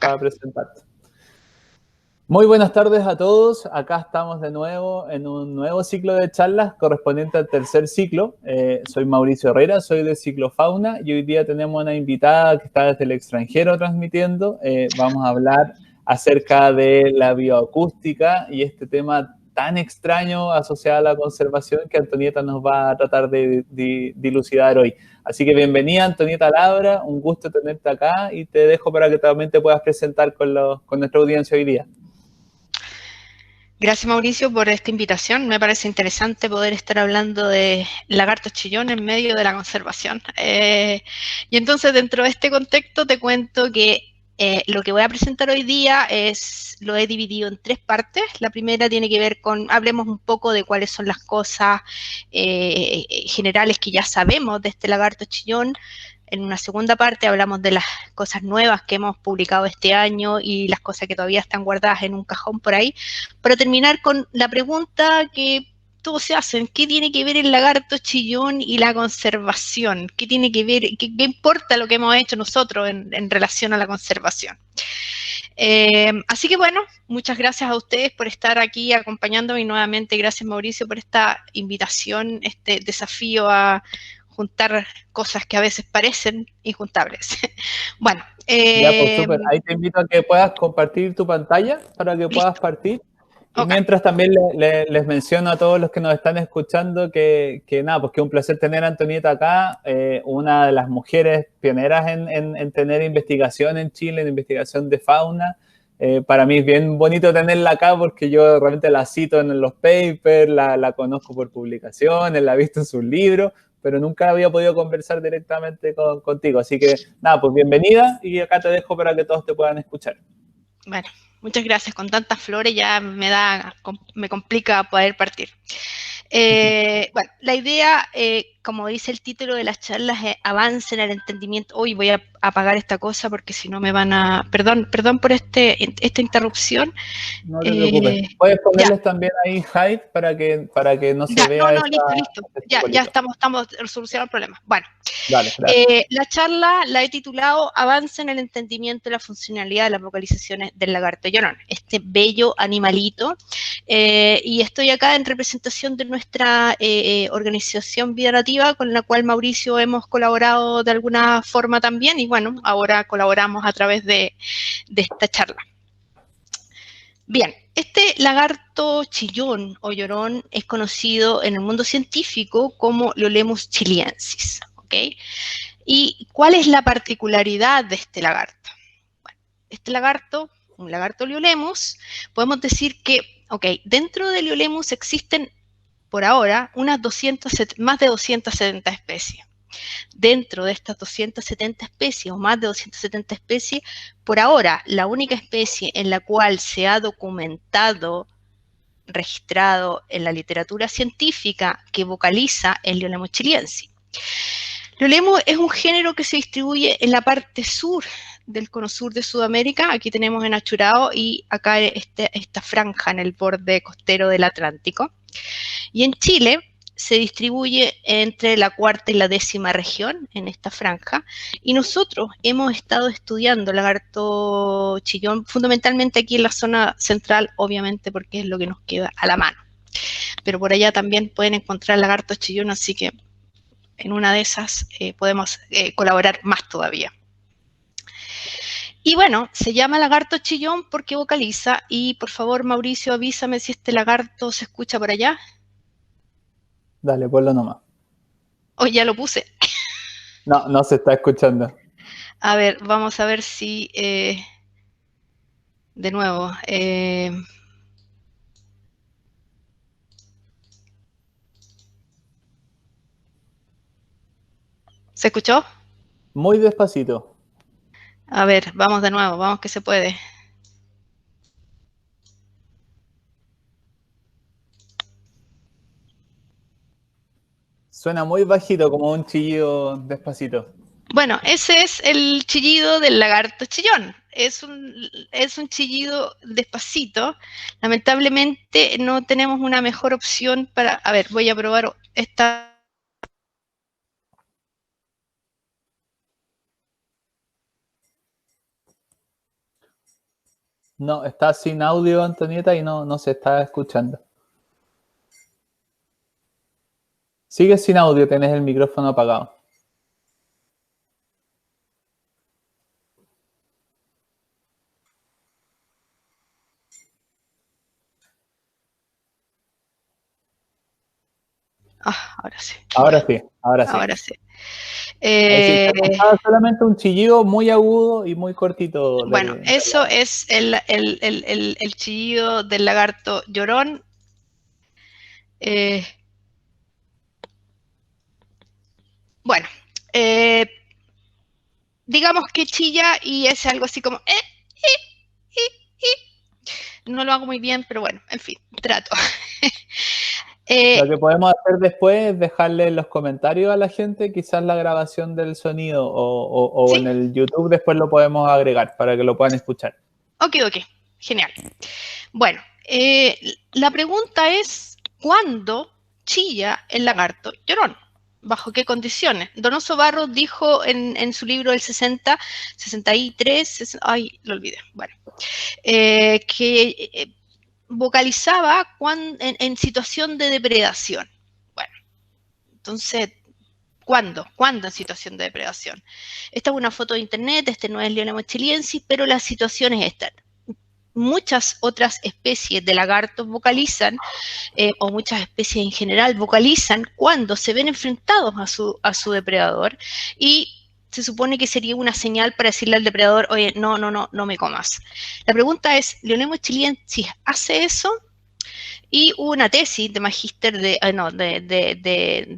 para presentarte. Muy buenas tardes a todos. Acá estamos de nuevo en un nuevo ciclo de charlas correspondiente al tercer ciclo. Soy Mauricio Herrera, soy de Ciclofauna y hoy día tenemos una invitada que está desde el extranjero transmitiendo. Vamos a hablar acerca de la bioacústica y este tema tan extraño asociado a la conservación que Antonieta nos va a tratar de dilucidar hoy. Así que bienvenida, Antonieta Labra, un gusto tenerte acá y te dejo para que también te puedas presentar con nuestra audiencia hoy día. Gracias, Mauricio, por esta invitación. Me parece interesante poder estar hablando de lagartos chillón en medio de la conservación. Y entonces, dentro de este contexto, te cuento que lo que voy a presentar hoy día lo he dividido en tres partes. La primera tiene que ver con, hablemos un poco de cuáles son las cosas generales que ya sabemos de este lagarto chillón. En una segunda parte hablamos de las cosas nuevas que hemos publicado este año y las cosas que todavía están guardadas en un cajón por ahí, para terminar con la pregunta que todos se hacen: ¿qué tiene que ver el lagarto chillón y la conservación? ¿Qué tiene que ver, qué importa lo que hemos hecho nosotros en relación a la conservación? Así que bueno, muchas gracias a ustedes por estar aquí acompañándome y nuevamente gracias, Mauricio, por esta invitación, este desafío a juntar cosas que a veces parecen injuntables. Bueno. Ya, pues súper. Ahí te invito a que puedas compartir tu pantalla para que puedas partir. Y Okay. Mientras también les menciono a todos los que nos están escuchando que nada, pues que un placer tener a Antonieta acá, una de las mujeres pioneras en tener investigación en Chile, en investigación de fauna. Para mí es bien bonito tenerla acá porque yo realmente la cito en los papers, la conozco por publicaciones, la he visto en sus libros, pero nunca había podido conversar directamente contigo. Así que nada, pues bienvenida y acá te dejo para que todos te puedan escuchar. Bueno, muchas gracias. Con tantas flores ya me complica poder partir. Bueno, la idea, como dice el título de las charlas, es avance en el entendimiento. Hoy voy a apagar esta cosa porque si no me van a... Perdón por esta interrupción. No te preocupes. Puedes ponerles también ahí hide para que no se vea listo. Ya estamos solucionando el problema. Bueno, dale. la charla la he titulado Avance en el entendimiento de la funcionalidad de las vocalizaciones del lagarto llorón, este bello animalito. Y estoy acá en representación de nuestra organización Vida Nativa, con la cual Mauricio hemos colaborado de alguna forma también, y bueno, ahora colaboramos a través de esta charla. Bien, este lagarto chillón o llorón es conocido en el mundo científico como Liolemus chiliensis, ¿ok? ¿Y cuál es la particularidad de este lagarto? Bueno, este lagarto, un lagarto Liolemus, podemos decir que, ok, dentro de Liolemus existen por ahora más de 270 especies. Dentro de estas 270 especies o más de 270 especies, por ahora la única especie en la cual se ha documentado, registrado en la literatura científica que vocaliza es Liolemus chiliensis. Liolemus es un género que se distribuye en la parte sur del cono sur de Sudamérica. Aquí tenemos en Achurao y acá esta franja en el borde costero del Atlántico. Y en Chile se distribuye entre la cuarta y la décima región en esta franja, y nosotros hemos estado estudiando lagarto chillón fundamentalmente aquí en la zona central, obviamente porque es lo que nos queda a la mano, pero por allá también pueden encontrar lagarto chillón, así que en una de esas podemos colaborar más todavía. Y bueno, se llama lagarto chillón porque vocaliza, y por favor, Mauricio, avísame si este lagarto se escucha por allá. Dale, ponlo nomás. Oh, ya lo puse. No se está escuchando. A ver, vamos a ver si... de nuevo... ¿se escuchó? Muy despacito. A ver, vamos de nuevo, vamos que se puede. Suena muy bajito, como un chillido despacito. Bueno, ese es el chillido del lagarto chillón. Es un chillido despacito. Lamentablemente no tenemos una mejor opción para... A ver, voy a probar esta... No, está sin audio, Antonieta, y no se está escuchando. Sigue sin audio, tenés el micrófono apagado. Ahora sí. Ahora sí, ahora sí. Ahora sí. Se escuchaba solamente un chillido muy agudo y muy cortito. Bueno, eso es el chillido del lagarto llorón. Bueno, digamos que chilla y es algo así como... No lo hago muy bien, pero bueno, en fin, trato. Lo que podemos hacer después es dejarle en los comentarios a la gente quizás la grabación del sonido o ¿Sí? en el YouTube después lo podemos agregar para que lo puedan escuchar. Ok, genial. Bueno, la pregunta es, ¿cuándo chilla el lagarto llorón? ¿Bajo qué condiciones? Donoso Barros dijo en su libro El 63, ay, lo olvidé, bueno, que vocalizaba en situación de depredación. Bueno, entonces, ¿cuándo? ¿Cuándo en situación de depredación? Esta es una foto de internet, este no es Lionema chiliensis, pero la situación es esta. Muchas otras especies de lagartos vocalizan, o muchas especies en general vocalizan cuando se ven enfrentados a su depredador y se supone que sería una señal para decirle al depredador, oye, no me comas. La pregunta es, ¿Lionema chiliensis hace eso? Y hubo una tesis de magíster de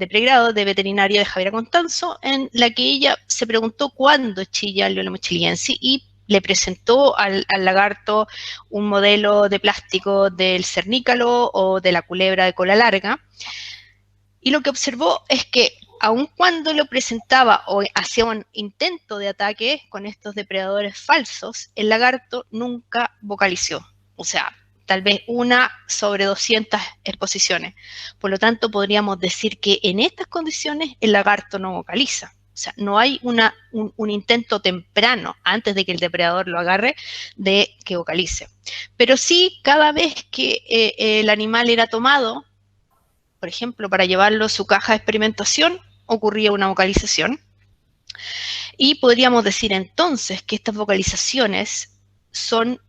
pregrado de veterinaria de Javiera Constanzo, en la que ella se preguntó cuándo chilla el Lionema chiliensis y le presentó al lagarto un modelo de plástico del cernícalo o de la culebra de cola larga. Y lo que observó es que aun cuando lo presentaba o hacía un intento de ataque con estos depredadores falsos, el lagarto nunca vocalizó. O sea, tal vez una sobre 200 exposiciones. Por lo tanto, podríamos decir que en estas condiciones el lagarto no vocaliza. O sea, no hay un intento temprano, antes de que el depredador lo agarre, de que vocalice. Pero sí, cada vez que el animal era tomado, por ejemplo, para llevarlo a su caja de experimentación, ocurría una vocalización. Y podríamos decir entonces que estas vocalizaciones son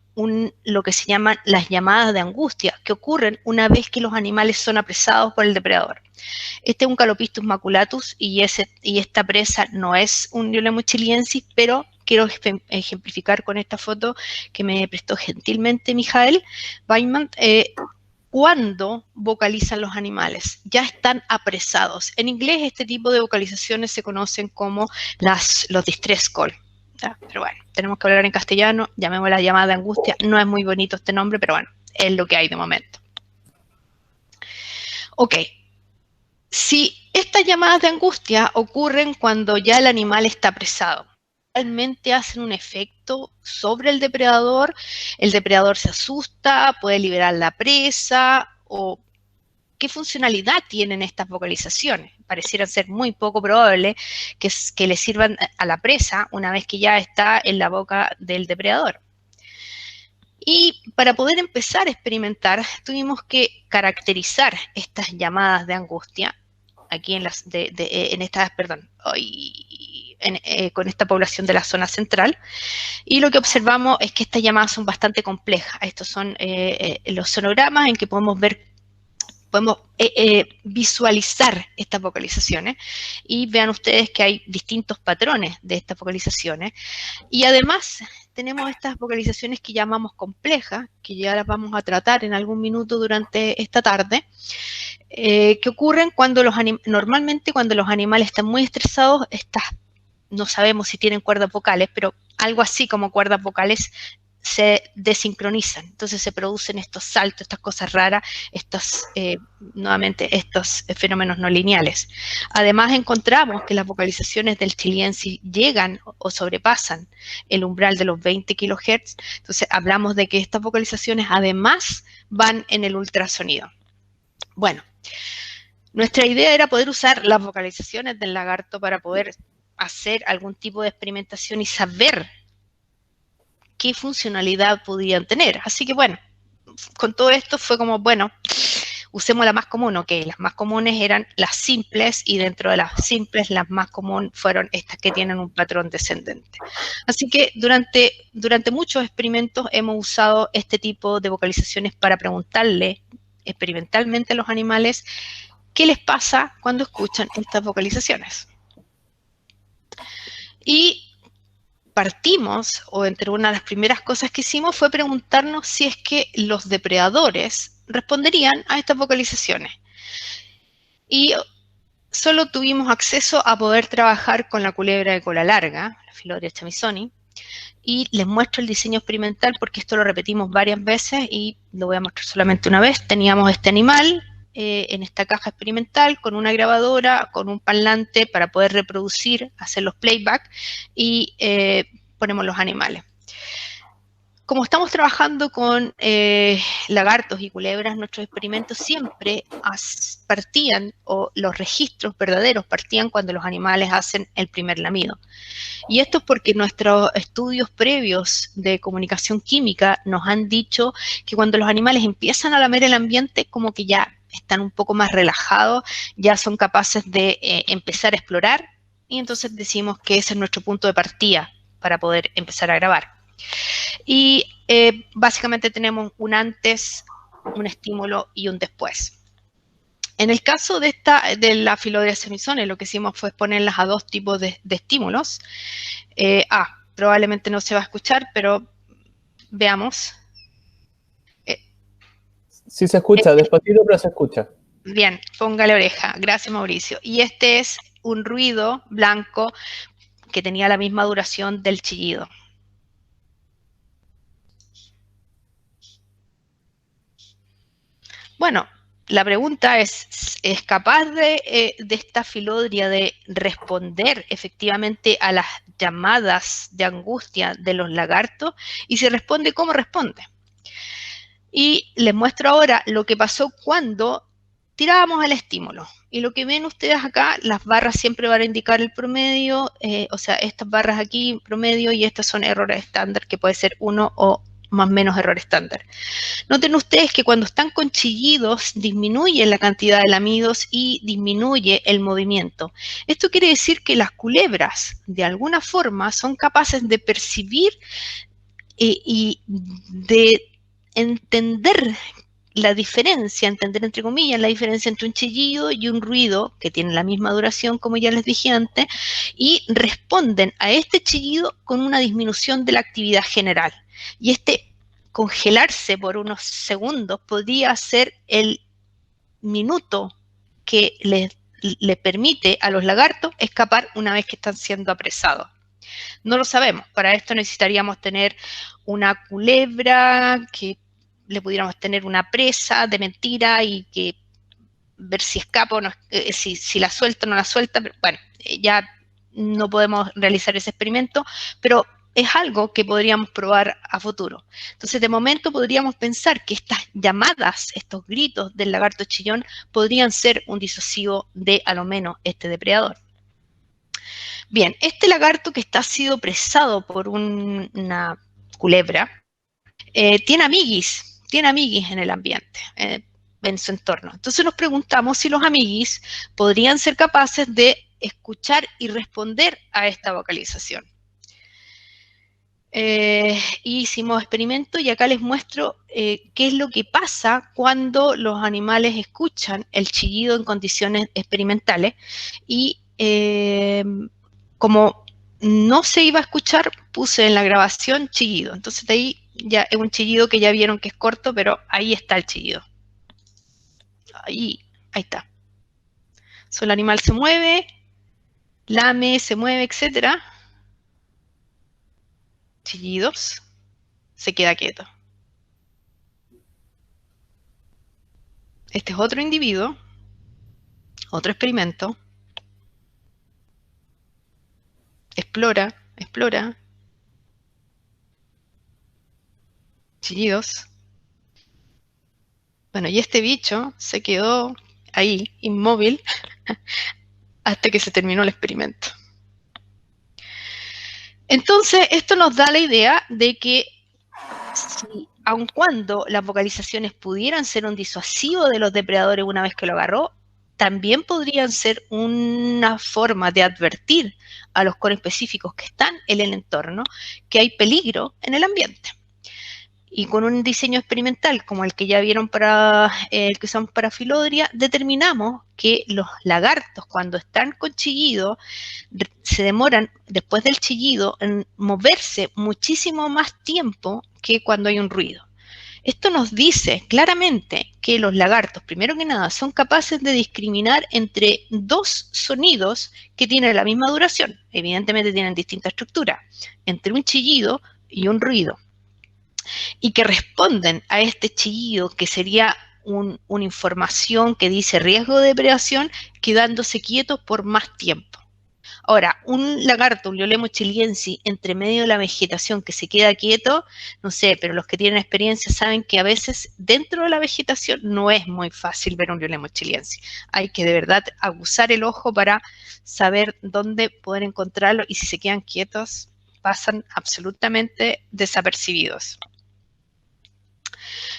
lo que se llaman las llamadas de angustia, que ocurren una vez que los animales son apresados por el depredador. Este es un Calopistus maculatus y esta presa no es un Lionema chiliensis, pero quiero ejemplificar con esta foto que me prestó gentilmente Mijael Weinmann, cuando vocalizan los animales. Ya están apresados. En inglés este tipo de vocalizaciones se conocen como los distress call. ¿Ya? Pero bueno, tenemos que hablar en castellano, llamémosla llamada de angustia. No es muy bonito este nombre, pero bueno, es lo que hay de momento. Ok. Si estas llamadas de angustia ocurren cuando ya el animal está apresado, realmente hacen un efecto sobre el depredador se asusta, puede liberar la presa, o qué funcionalidad tienen estas vocalizaciones. Parecieran ser muy poco probable que le sirvan a la presa una vez que ya está en la boca del depredador. Y para poder empezar a experimentar, tuvimos que caracterizar estas llamadas de angustia aquí con esta población de la zona central. Y lo que observamos es que estas llamadas son bastante complejas. Estos son los sonogramas en que podemos visualizar estas vocalizaciones y vean ustedes que hay distintos patrones de estas vocalizaciones. Y además tenemos estas vocalizaciones que llamamos complejas, que ya las vamos a tratar en algún minuto durante esta tarde, que ocurren cuando normalmente cuando los animales están muy estresados, no sabemos si tienen cuerdas vocales, pero algo así como cuerdas vocales se desincronizan, entonces se producen estos saltos, estas cosas raras, nuevamente estos fenómenos no lineales. Además encontramos que las vocalizaciones del chiliensis llegan o sobrepasan el umbral de los 20 kHz, entonces hablamos de que estas vocalizaciones además van en el ultrasonido. Bueno, nuestra idea era poder usar las vocalizaciones del lagarto para poder hacer algún tipo de experimentación y saber qué funcionalidad podían tener. Así que bueno, con todo esto fue como, bueno, usemos la más común, ok, las más comunes eran las simples y dentro de las simples las más comunes fueron estas que tienen un patrón descendente. Así que durante muchos experimentos hemos usado este tipo de vocalizaciones para preguntarle experimentalmente a los animales qué les pasa cuando escuchan estas vocalizaciones. Y partimos, o entre una de las primeras cosas que hicimos fue preguntarnos si es que los depredadores responderían a estas vocalizaciones. Y solo tuvimos acceso a poder trabajar con la culebra de cola larga, la Phyllodia chamisoni, y les muestro el diseño experimental porque esto lo repetimos varias veces y lo voy a mostrar solamente una vez. Teníamos este animal en esta caja experimental con una grabadora, con un parlante para poder reproducir, hacer los playback y ponemos los animales. Como estamos trabajando con lagartos y culebras, nuestros experimentos siempre partían, o los registros verdaderos partían cuando los animales hacen el primer lamido. Y esto es porque nuestros estudios previos de comunicación química nos han dicho que cuando los animales empiezan a lamer el ambiente, como que ya están un poco más relajados, ya son capaces de empezar a explorar, y entonces decimos que ese es nuestro punto de partida para poder empezar a grabar. Y básicamente tenemos un antes, un estímulo y un después. En el caso de la Phyllodia chamisoni, lo que hicimos fue ponerlas a dos tipos de estímulos. Probablemente no se va a escuchar, pero veamos. Sí se escucha, despacito, pero se escucha. Bien, póngale oreja. Gracias, Mauricio. Y este es un ruido blanco que tenía la misma duración del chillido. Bueno, la pregunta ¿es capaz de esta Phyllodia de responder efectivamente a las llamadas de angustia de los lagartos? Y si responde, ¿cómo responde? Y les muestro ahora lo que pasó cuando tirábamos el estímulo. Y lo que ven ustedes acá, las barras siempre van a indicar el promedio, o sea, estas barras aquí, promedio, y estas son errores estándar, que puede ser 1 o más o menos error estándar. Noten ustedes que cuando están con chillidos disminuye la cantidad de lamidos y disminuye el movimiento. Esto quiere decir que las culebras de alguna forma son capaces de percibir y de entender la diferencia, entender entre comillas la diferencia entre un chillido y un ruido que tiene la misma duración, como ya les dije antes, y responden a este chillido con una disminución de la actividad general. Y este congelarse por unos segundos podría ser el minuto que le permite a los lagartos escapar una vez que están siendo apresados. No lo sabemos. Para esto necesitaríamos tener una culebra, que le pudiéramos tener una presa de mentira y que ver si escapa o no, si la suelta o no la suelta. Pero bueno, ya no podemos realizar ese experimento, pero es algo que podríamos probar a futuro. Entonces, de momento podríamos pensar que estas llamadas, estos gritos del lagarto chillón podrían ser un disocivo de, a lo menos, este depredador. Bien, este lagarto que está sido presado por una culebra tiene amiguis en el ambiente, en su entorno. Entonces nos preguntamos si los amiguis podrían ser capaces de escuchar y responder a esta vocalización. Hicimos experimentos y acá les muestro qué es lo que pasa cuando los animales escuchan el chillido en condiciones experimentales y como no se iba a escuchar, puse en la grabación chillido. Entonces de ahí ya es un chillido que ya vieron que es corto, pero ahí está el chillido. Ahí está. So, el animal se mueve, lame, se mueve, etcétera. Chillidos. Se queda quieto. Este es otro individuo, otro experimento. Explora, explora. Chillidos. Bueno, y este bicho se quedó ahí, inmóvil, hasta que se terminó el experimento. Entonces, esto nos da la idea de que aun cuando las vocalizaciones pudieran ser un disuasivo de los depredadores una vez que lo agarró, también podrían ser una forma de advertir a los conespecíficos que están en el entorno que hay peligro en el ambiente. Y con un diseño experimental como el que ya vieron para el que usamos para Filodria, determinamos que los lagartos, cuando están con chillido, se demoran después del chillido en moverse muchísimo más tiempo que cuando hay un ruido. Esto nos dice claramente que los lagartos, primero que nada, son capaces de discriminar entre dos sonidos que tienen la misma duración. Evidentemente tienen distinta estructura, entre un chillido y un ruido, y que responden a este chillido, que sería una información que dice riesgo de depredación, quedándose quietos por más tiempo. Ahora, un lagarto, un Liolemo chiliensis, entre medio de la vegetación que se queda quieto, no sé, pero los que tienen experiencia saben que a veces dentro de la vegetación no es muy fácil ver un Liolemo chiliensis. Hay que de verdad aguzar el ojo para saber dónde poder encontrarlo, y si se quedan quietos pasan absolutamente desapercibidos.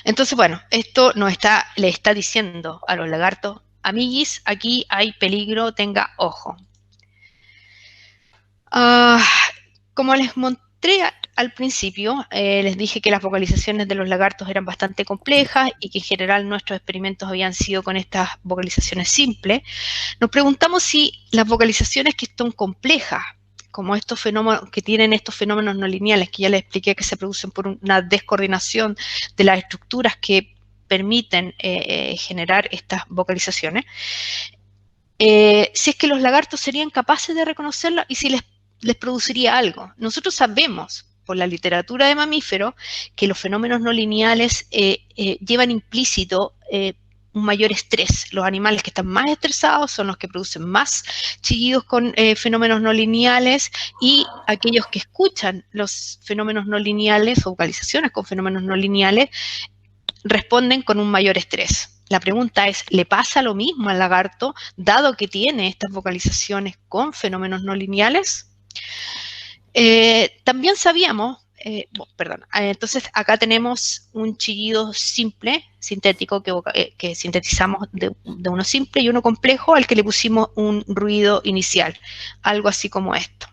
Entonces, bueno, esto le está diciendo a los lagartos: amiguis, aquí hay peligro, tenga ojo. Como les mostré al principio, les dije que las vocalizaciones de los lagartos eran bastante complejas y que en general nuestros experimentos habían sido con estas vocalizaciones simples. Nos preguntamos si las vocalizaciones que son complejas, como estos fenómenos que tienen estos fenómenos no lineales, que ya les expliqué que se producen por una descoordinación de las estructuras que permiten generar estas vocalizaciones, si es que los lagartos serían capaces de reconocerlas y si les produciría algo. Nosotros sabemos por la literatura de mamíferos que los fenómenos no lineales llevan implícito un mayor estrés. Los animales que están más estresados son los que producen más chillidos con fenómenos no lineales, y aquellos que escuchan los fenómenos no lineales o vocalizaciones con fenómenos no lineales responden con un mayor estrés. La pregunta es, ¿le pasa lo mismo al lagarto, dado que tiene estas vocalizaciones con fenómenos no lineales? También sabíamos, entonces acá tenemos un chillido simple, sintético, que sintetizamos de uno simple y uno complejo al que le pusimos un ruido inicial, algo así como esto.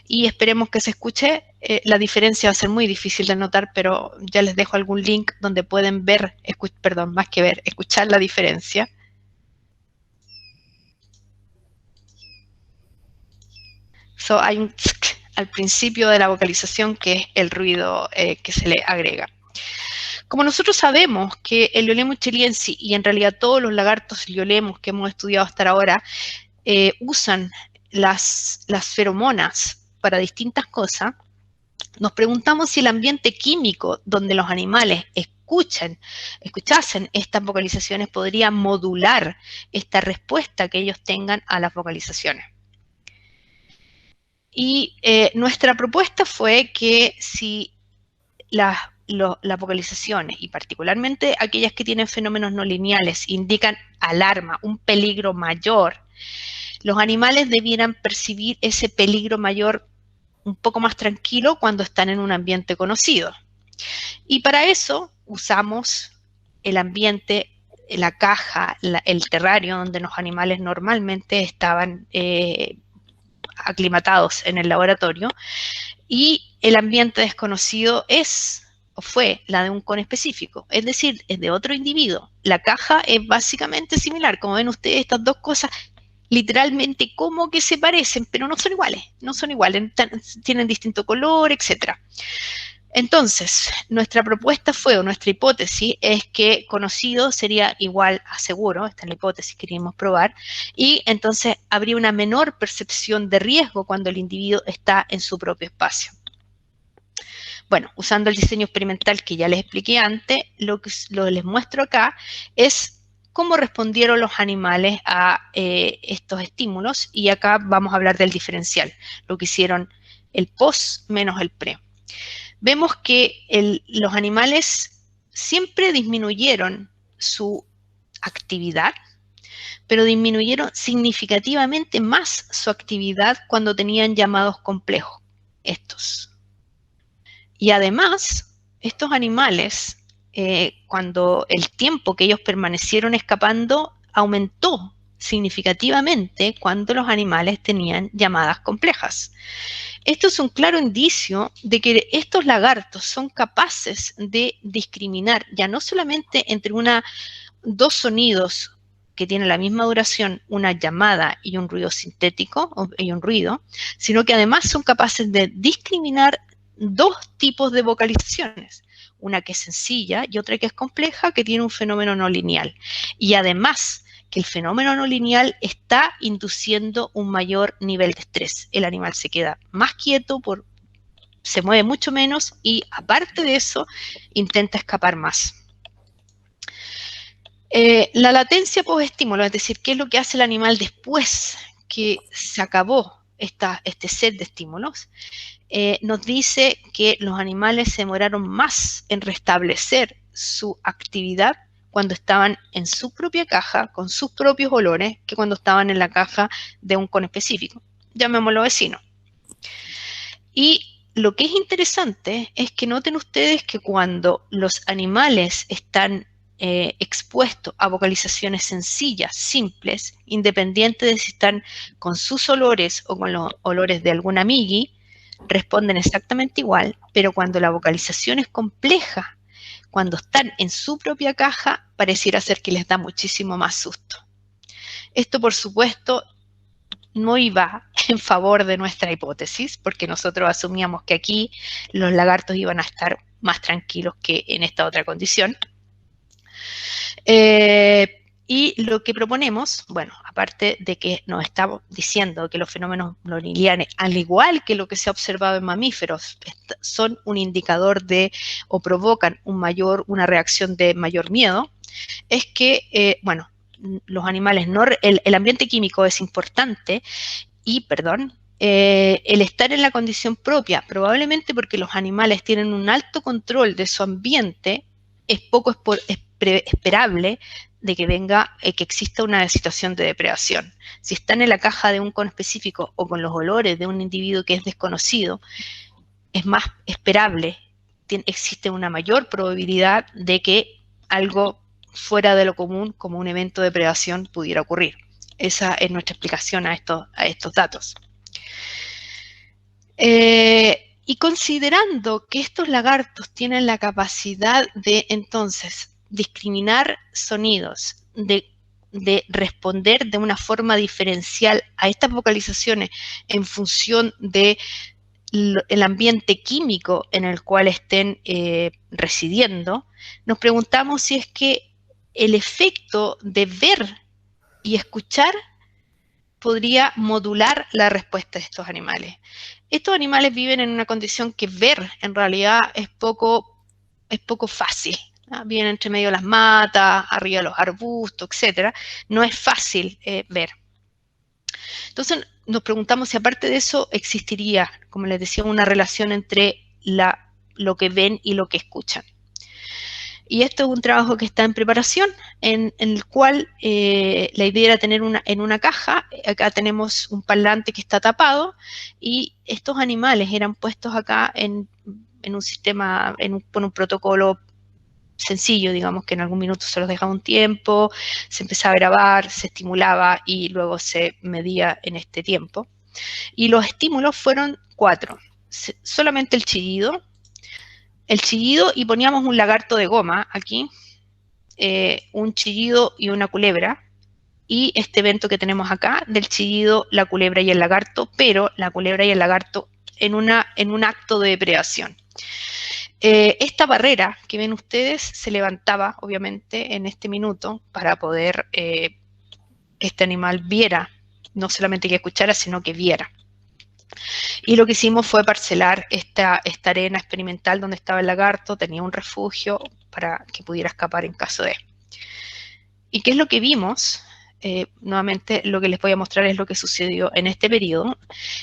Y esperemos que se escuche. La diferencia va a ser muy difícil de notar, pero ya les dejo algún link donde pueden ver, más que ver, escuchar la diferencia. Hay un tsk al principio de la vocalización, que es el ruido que se le agrega. Como nosotros sabemos que el Liolemo chiliensis, y en realidad todos los lagartos liolemos que hemos estudiado hasta ahora, usan las feromonas para distintas cosas, nos preguntamos si el ambiente químico donde los animales escuchasen estas vocalizaciones podría modular esta respuesta que ellos tengan a las vocalizaciones. Y nuestra propuesta fue que si las vocalizaciones, y particularmente aquellas que tienen fenómenos no lineales, indican alarma, un peligro mayor, los animales debieran percibir ese peligro mayor un poco más tranquilo cuando están en un ambiente conocido. Y para eso usamos el ambiente, la caja, el terrario donde los animales normalmente estaban aclimatados en el laboratorio, y el ambiente desconocido fue la de un conespecífico, es decir, es de otro individuo. La caja es básicamente similar. Como ven ustedes, estas dos cosas literalmente como que se parecen, pero no son iguales, tienen distinto color, etc. Entonces, nuestra propuesta o nuestra hipótesis es que conocido sería igual a seguro. Esta es la hipótesis que queríamos probar, y entonces habría una menor percepción de riesgo cuando el individuo está en su propio espacio. Bueno, usando el diseño experimental que ya les expliqué antes, lo que les muestro acá es cómo respondieron los animales a estos estímulos, y acá vamos a hablar del diferencial, lo que hicieron el post menos el pre. Vemos que los animales siempre disminuyeron su actividad, pero disminuyeron significativamente más su actividad cuando tenían llamados complejos. estos. Y además, estos animales, cuando el tiempo que ellos permanecieron escapando aumentó significativamente cuando los animales tenían llamadas complejas. Esto es un claro indicio de que estos lagartos son capaces de discriminar ya no solamente entre dos sonidos que tienen la misma duración, una llamada y un ruido sintético, y un ruido, sino que además son capaces de discriminar dos tipos de vocalizaciones, una que es sencilla y otra que es compleja, que tiene un fenómeno no lineal. Y además, que el fenómeno no lineal está induciendo un mayor nivel de estrés. El animal se queda más quieto, se mueve mucho menos y aparte de eso, intenta escapar más. La latencia posestímulo, es decir, qué es lo que hace el animal después que se acabó este set de estímulos, nos dice que los animales se demoraron más en restablecer su actividad cuando estaban en su propia caja, con sus propios olores, que cuando estaban en la caja de un conespecífico. Llamémoslo vecino. Y lo que es interesante es que noten ustedes que cuando los animales están expuestos a vocalizaciones sencillas, simples, independientes de si están con sus olores o con los olores de algún amigui, responden exactamente igual, pero cuando la vocalización es compleja, cuando están en su propia caja, pareciera ser que les da muchísimo más susto. Esto, por supuesto, no iba en favor de nuestra hipótesis, porque nosotros asumíamos que aquí los lagartos iban a estar más tranquilos que en esta otra condición. Y lo que proponemos, bueno, aparte de que nos estamos diciendo que los fenómenos nonilineares, al igual que lo que se ha observado en mamíferos, son un indicador de o provocan una reacción de mayor miedo, es que, bueno, los animales, el ambiente químico es importante y, el estar en la condición propia, probablemente porque los animales tienen un alto control de su ambiente, es poco esperable de que que exista una situación de depredación. Si están en la caja de un conespecífico o con los olores de un individuo que es desconocido, es más esperable, existe una mayor probabilidad de que algo fuera de lo común, como un evento de predación, pudiera ocurrir. Esa es nuestra explicación a estos datos. Y considerando que estos lagartos tienen la capacidad de, entonces, discriminar sonidos, de responder de una forma diferencial a estas vocalizaciones en función del ambiente químico en el cual estén residiendo, nos preguntamos si es que el efecto de ver y escuchar podría modular la respuesta de estos animales. Estos animales viven en una condición que ver en realidad es poco fácil. Viven entre medio de las matas, arriba de los arbustos, etc. No es fácil ver. Entonces nos preguntamos si aparte de eso existiría, como les decía, una relación entre lo que ven y lo que escuchan. Y esto es un trabajo que está en preparación, en el cual la idea era tener en una caja, acá tenemos un parlante que está tapado, y estos animales eran puestos acá en un sistema, con un protocolo sencillo, digamos que en algún minuto se los dejaba un tiempo, se empezaba a grabar, se estimulaba y luego se medía en este tiempo. Y los estímulos fueron 4, solamente el chillido y poníamos un lagarto de goma aquí, un chillido y una culebra, y este evento que tenemos acá del chillido, la culebra y el lagarto, pero la culebra y el lagarto en un acto de depredación. Esta barrera que ven ustedes se levantaba, obviamente, en este minuto para poder que este animal viera, no solamente que escuchara, sino que viera. Y lo que hicimos fue parcelar esta arena experimental donde estaba el lagarto, tenía un refugio para que pudiera escapar en caso de. ¿Y qué es lo que vimos? Nuevamente lo que les voy a mostrar es lo que sucedió en este periodo,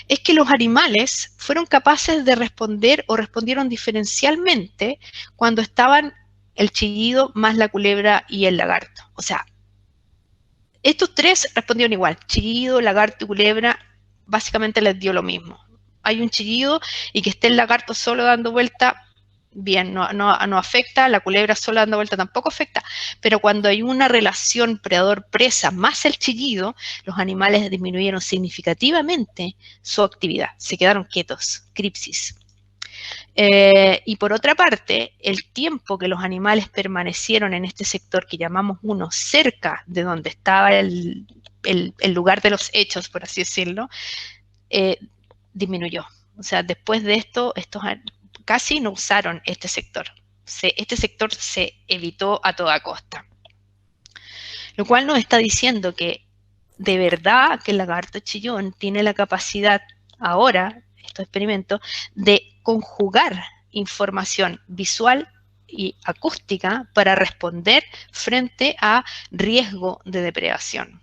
es que los animales fueron capaces de responder o respondieron diferencialmente cuando estaban el chillido más la culebra y el lagarto. O sea, estos tres respondieron igual, chillido, lagarto y culebra, básicamente les dio lo mismo. hay un chillido y que esté el lagarto solo dando vuelta, bien, no afecta, la culebra sola dando vuelta tampoco afecta, pero cuando hay una relación predador-presa más el chillido, los animales disminuyeron significativamente su actividad, se quedaron quietos, cripsis. Y por otra parte, el tiempo que los animales permanecieron en este sector que llamamos uno cerca de donde estaba el lugar de los hechos, por así decirlo, disminuyó. O sea, después de esto, estos casi no usaron este sector. Este sector se evitó a toda costa. Lo cual nos está diciendo que de verdad que el lagarto chillón tiene la capacidad ahora, estos experimentos, de conjugar información visual y acústica para responder frente a riesgo de depredación.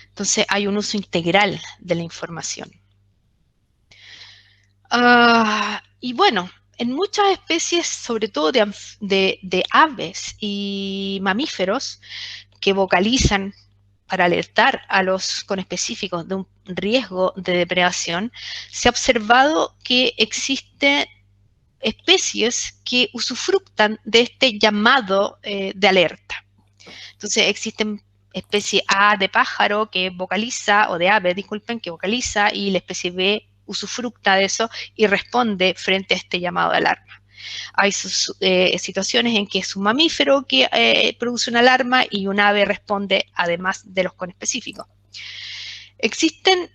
Entonces hay un uso integral de la información. Y bueno, en muchas especies, sobre todo de aves y mamíferos, que vocalizan para alertar a los conespecíficos de un riesgo de depredación, se ha observado que existen especies que usufructan de este llamado de alerta. Entonces existen especie A de pájaro que vocaliza, o de ave, disculpen, que vocaliza, y la especie B usufructa de eso y responde frente a este llamado de alarma. Hay situaciones en que es un mamífero que produce una alarma y un ave responde además de los conespecíficos. Existen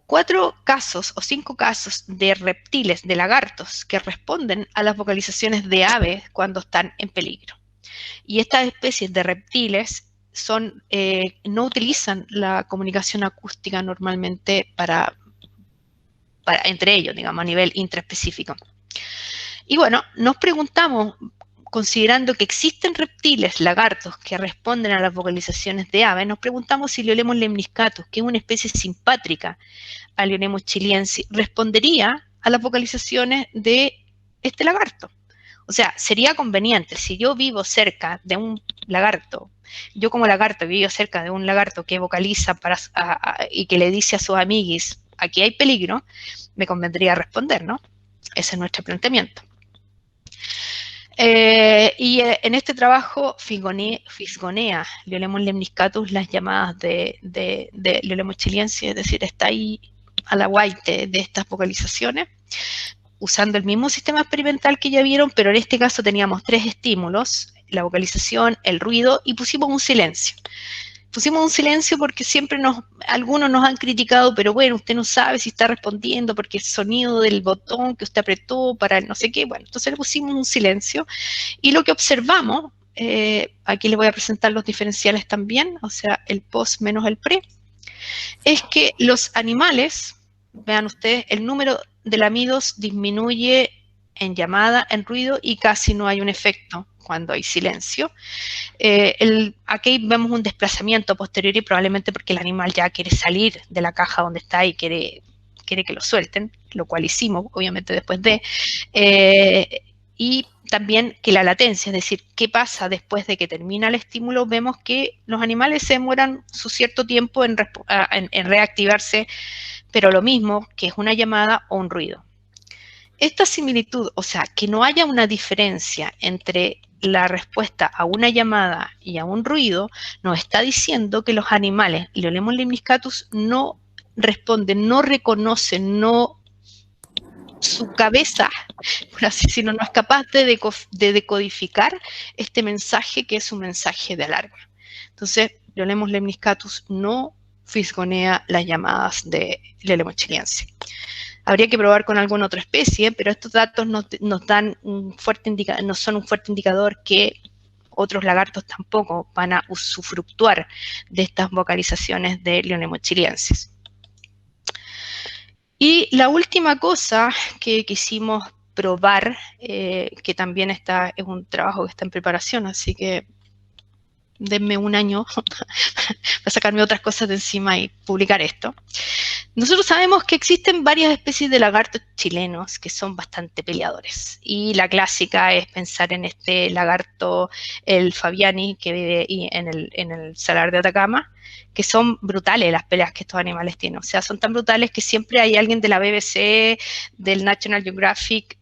4 casos o 5 casos de reptiles, de lagartos, que responden a las vocalizaciones de aves cuando están en peligro. Y estas especies de reptiles no utilizan la comunicación acústica normalmente entre ellos, digamos, a nivel intraespecífico. Y bueno, nos preguntamos, considerando que existen reptiles, lagartos, que responden a las vocalizaciones de aves, nos preguntamos si Liolemus lemniscatus, que es una especie simpátrica a Liolemus chiliensis, respondería a las vocalizaciones de este lagarto. O sea, sería conveniente, si yo vivo cerca de un lagarto, yo como lagarto vivo cerca de un lagarto que vocaliza y que le dice a sus amiguis, aquí hay peligro, me convendría responder, ¿no? Ese es nuestro planteamiento. En este trabajo fisgonea Liolemus lemniscatus las llamadas de Liolemus chiliensis, es decir, está ahí a la guaite de estas vocalizaciones, usando el mismo sistema experimental que ya vieron, pero en este caso teníamos 3 estímulos, la vocalización, el ruido, y pusimos un silencio. Pusimos un silencio porque siempre algunos nos han criticado, pero bueno, usted no sabe si está respondiendo porque el sonido del botón que usted apretó para el no sé qué, bueno, entonces le pusimos un silencio, y lo que observamos, aquí les voy a presentar los diferenciales también, o sea, el post menos el pre, es que los animales, vean ustedes, el número de lamidos disminuye en llamada, en ruido, y casi no hay un efecto cuando hay silencio. Aquí vemos un desplazamiento posterior y probablemente porque el animal ya quiere salir de la caja donde está y quiere que lo suelten, lo cual hicimos obviamente después de, y también que la latencia, es decir, qué pasa después de que termina el estímulo, vemos que los animales se demoran su cierto tiempo en reactivarse, pero lo mismo que es una llamada o un ruido. Esta similitud, o sea, que no haya una diferencia entre la respuesta a una llamada y a un ruido, nos está diciendo que los animales, Liolemus lemniscatus, no responden, no reconocen, su cabeza, por así decirlo, no es capaz de decodificar este mensaje que es un mensaje de alarma. Entonces, Liolemus lemniscatus no fisgonea las llamadas de Liolemus chiliensis. Habría que probar con alguna otra especie, pero estos datos nos dan no son un fuerte indicador que otros lagartos tampoco van a usufructuar de estas vocalizaciones de Liolemus chiliensis. Y la última cosa que quisimos probar, que también es un trabajo que está en preparación, así que denme un año para sacarme otras cosas de encima y publicar esto. Nosotros sabemos que existen varias especies de lagartos chilenos que son bastante peleadores. Y la clásica es pensar en este lagarto, el Fabiani, que vive en el Salar de Atacama, que son brutales las peleas que estos animales tienen. O sea, son tan brutales que siempre hay alguien de la BBC, del National Geographic,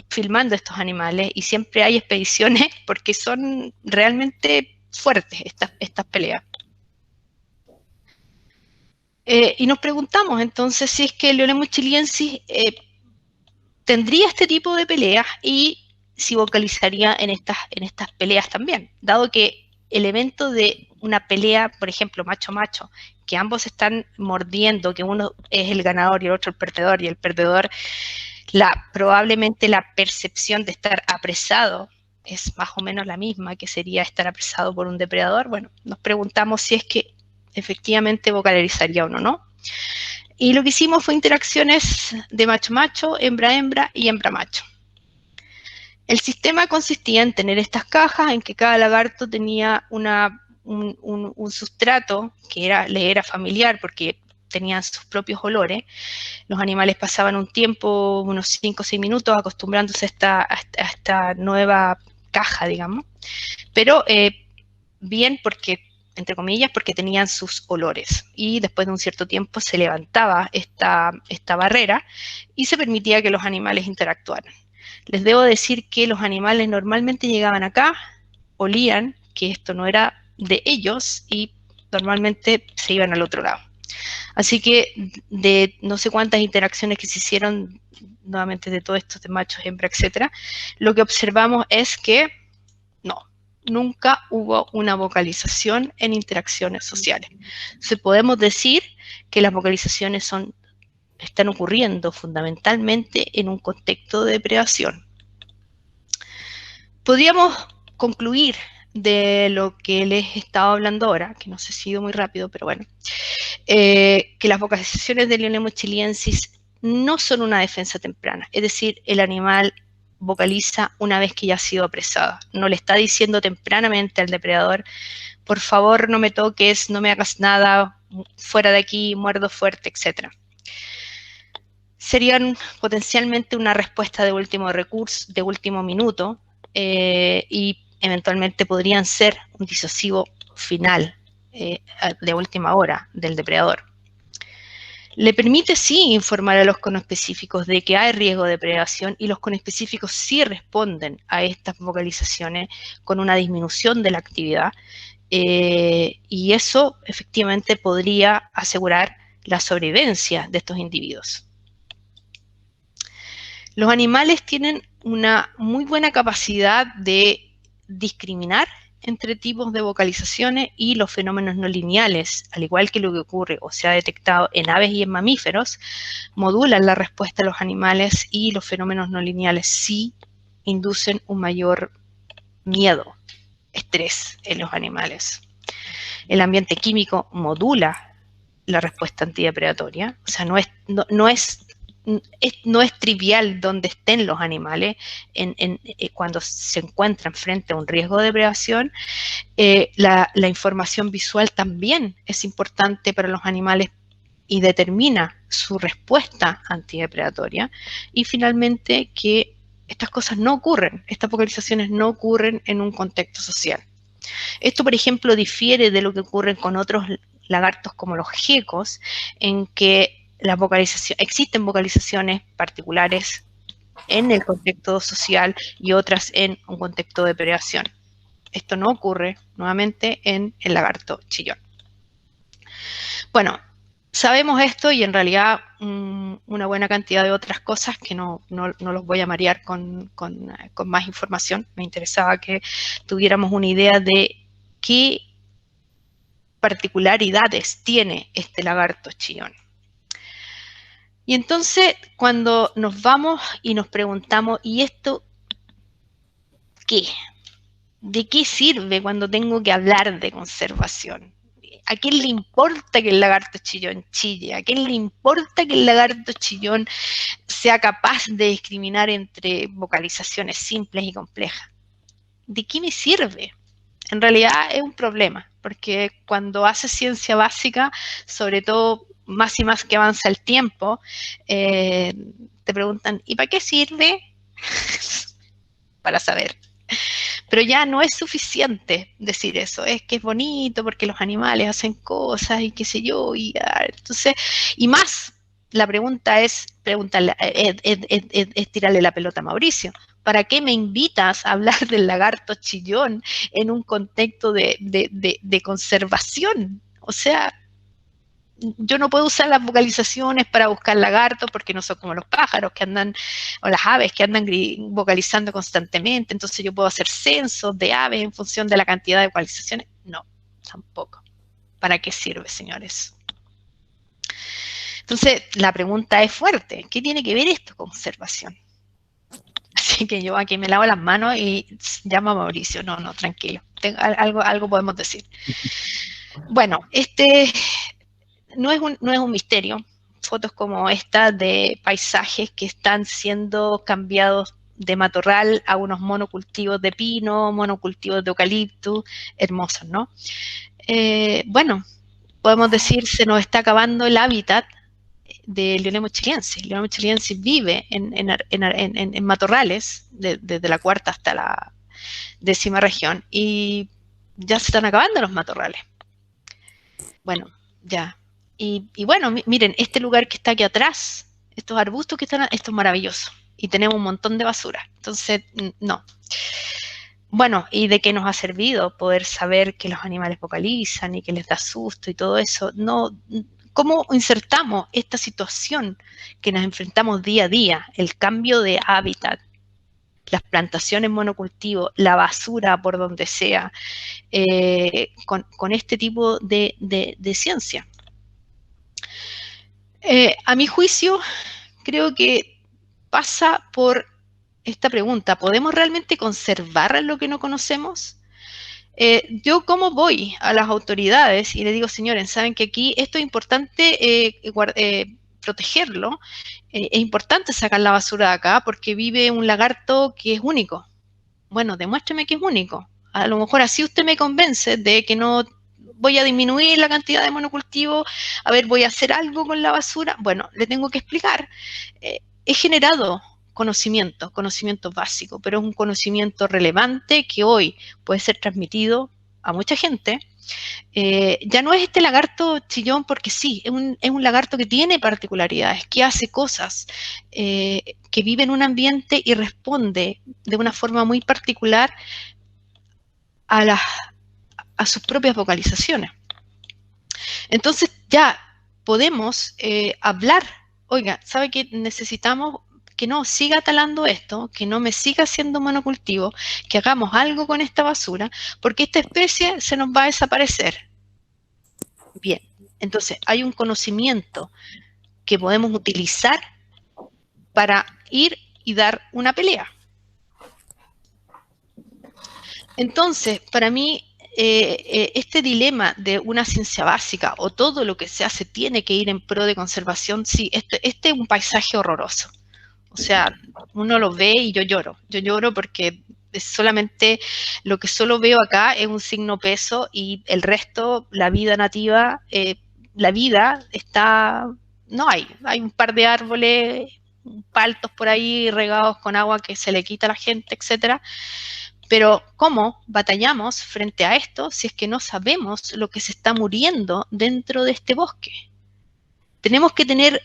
filmando estos animales, y siempre hay expediciones porque son realmente fuertes estas peleas. Y nos preguntamos entonces si es que el Eulemur chiliensis tendría este tipo de peleas y si vocalizaría en estas peleas también, dado que el evento de una pelea, por ejemplo, macho-macho, que ambos están mordiendo, que uno es el ganador y el otro el perdedor, y el perdedor, probablemente la percepción de estar apresado es más o menos la misma que sería estar apresado por un depredador. Bueno, nos preguntamos si es que efectivamente vocalizaría uno, ¿no? Y lo que hicimos fue interacciones de macho-macho, hembra-hembra y hembra-macho. El sistema consistía en tener estas cajas en que cada lagarto tenía un sustrato que le era familiar porque tenían sus propios olores. Los animales pasaban un tiempo, unos 5 o 6 minutos, acostumbrándose a esta nueva caja, digamos. Pero bien porque, entre comillas, porque tenían sus olores. Y después de un cierto tiempo se levantaba esta barrera y se permitía que los animales interactuaran. Les debo decir que los animales normalmente llegaban acá, olían que esto no era de ellos y normalmente se iban al otro lado. Así que de no sé cuántas interacciones que se hicieron, nuevamente de todos estos de machos, hembra, etcétera, lo que observamos es que no, nunca hubo una vocalización en interacciones sociales. Entonces podemos decir que las vocalizaciones están ocurriendo fundamentalmente en un contexto de depredación. Podríamos concluir de lo que les he estado hablando ahora, que no sé si he ido muy rápido, pero bueno, que las vocalizaciones del Eulemur chiliensis no son una defensa temprana, es decir, el animal vocaliza una vez que ya ha sido apresado, no le está diciendo tempranamente al depredador, por favor no me toques, no me hagas nada, fuera de aquí, muerdo fuerte, etc. Serían potencialmente una respuesta de último recurso, de último minuto, y eventualmente podrían ser un disuasivo final de última hora del depredador. Le permite sí informar a los conespecíficos de que hay riesgo de predación y los conespecíficos sí responden a estas vocalizaciones con una disminución de la actividad y eso efectivamente podría asegurar la sobrevivencia de estos individuos. Los animales tienen una muy buena capacidad de discriminar entre tipos de vocalizaciones y los fenómenos no lineales, al igual que lo que ocurre o se ha detectado en aves y en mamíferos, modulan la respuesta de los animales y los fenómenos no lineales sí inducen un mayor miedo, estrés en los animales. El ambiente químico modula la respuesta antidepredatoria, o sea, no es trivial donde estén los animales cuando se encuentran frente a un riesgo de depredación. La información visual también es importante para los animales y determina su respuesta antidepredatoria. Y finalmente que estas cosas no ocurren, estas vocalizaciones no ocurren en un contexto social. Esto, por ejemplo, difiere de lo que ocurre con otros lagartos como los gecos, en que existen vocalizaciones particulares en el contexto social y otras en un contexto de predación. Esto no ocurre nuevamente en el lagarto chillón. Bueno, sabemos esto y en realidad una buena cantidad de otras cosas que no los voy a marear con más información. Me interesaba que tuviéramos una idea de qué particularidades tiene este lagarto chillón. Y entonces, cuando nos vamos y nos preguntamos, ¿y esto qué? ¿De qué sirve cuando tengo que hablar de conservación? ¿A quién le importa que el lagarto chillón chille? ¿A quién le importa que el lagarto chillón sea capaz de discriminar entre vocalizaciones simples y complejas? ¿De qué me sirve? En realidad es un problema, porque cuando haces ciencia básica, sobre todo más y más que avanza el tiempo, te preguntan, ¿y para qué sirve? Para saber. Pero ya no es suficiente decir eso, es que es bonito porque los animales hacen cosas y qué sé yo, y entonces, y más, la pregunta es, es tirarle la pelota a Mauricio. ¿Para qué me invitas a hablar del lagarto chillón en un contexto de conservación? O sea, yo no puedo usar las vocalizaciones para buscar lagartos porque no son como los pájaros que andan, o las aves que andan vocalizando constantemente, entonces yo puedo hacer censos de aves en función de la cantidad de vocalizaciones. No, tampoco. ¿Para qué sirve, señores? Entonces, la pregunta es fuerte. ¿Qué tiene que ver esto con conservación? Así que yo aquí me lavo las manos y llamo a Mauricio. No, no, tranquilo. Algo podemos decir. Bueno, no es un misterio. Fotos como esta de paisajes que están siendo cambiados de matorral a unos monocultivos de pino, monocultivos de eucalipto, hermosos, ¿no? Bueno, podemos decir se nos está acabando el hábitat de Lionemo chiliensis. Lionemo chiliensis vive en matorrales, desde la cuarta hasta la 10ª región, y ya se están acabando los matorrales. Bueno, ya. Y bueno, miren, este lugar que está aquí atrás, estos arbustos que están, esto es maravilloso. Y tenemos un montón de basura. Entonces, no. Bueno, ¿y de qué nos ha servido poder saber que los animales vocalizan y que les da susto y todo eso? No, ¿cómo insertamos esta situación que nos enfrentamos día a día, el cambio de hábitat, las plantaciones monocultivo, la basura por donde sea, con este tipo de ciencia? A mi juicio, creo que pasa por esta pregunta: ¿podemos realmente conservar lo que no conocemos? Yo como voy a las autoridades y le digo, señores, saben que aquí esto es importante protegerlo, es importante sacar la basura de acá porque vive un lagarto que es único. Bueno, demuéstreme que es único. A lo mejor así usted me convence de que no voy a disminuir la cantidad de monocultivo, a ver, voy a hacer algo con la basura. Bueno, le tengo que explicar. He generado conocimiento básico, pero es un conocimiento relevante que hoy puede ser transmitido a mucha gente. Ya no es este lagarto chillón porque sí, es un lagarto que tiene particularidades, que hace cosas, que vive en un ambiente y responde de una forma muy particular a sus propias vocalizaciones. Entonces ya podemos hablar, oiga, ¿sabe qué necesitamos? Que no siga talando esto, que no me siga haciendo monocultivo, que hagamos algo con esta basura, porque esta especie se nos va a desaparecer. Bien, entonces hay un conocimiento que podemos utilizar para ir y dar una pelea. Entonces, para mí, este dilema de una ciencia básica o todo lo que se hace tiene que ir en pro de conservación, sí, este es un paisaje horroroso. O sea, uno lo ve y yo lloro porque es solamente lo que solo veo acá es un signo peso y el resto, la vida nativa, la vida está, no hay un par de árboles, paltos por ahí regados con agua que se le quita a la gente, etcétera. Pero ¿cómo batallamos frente a esto si es que no sabemos lo que se está muriendo dentro de este bosque? Tenemos que tener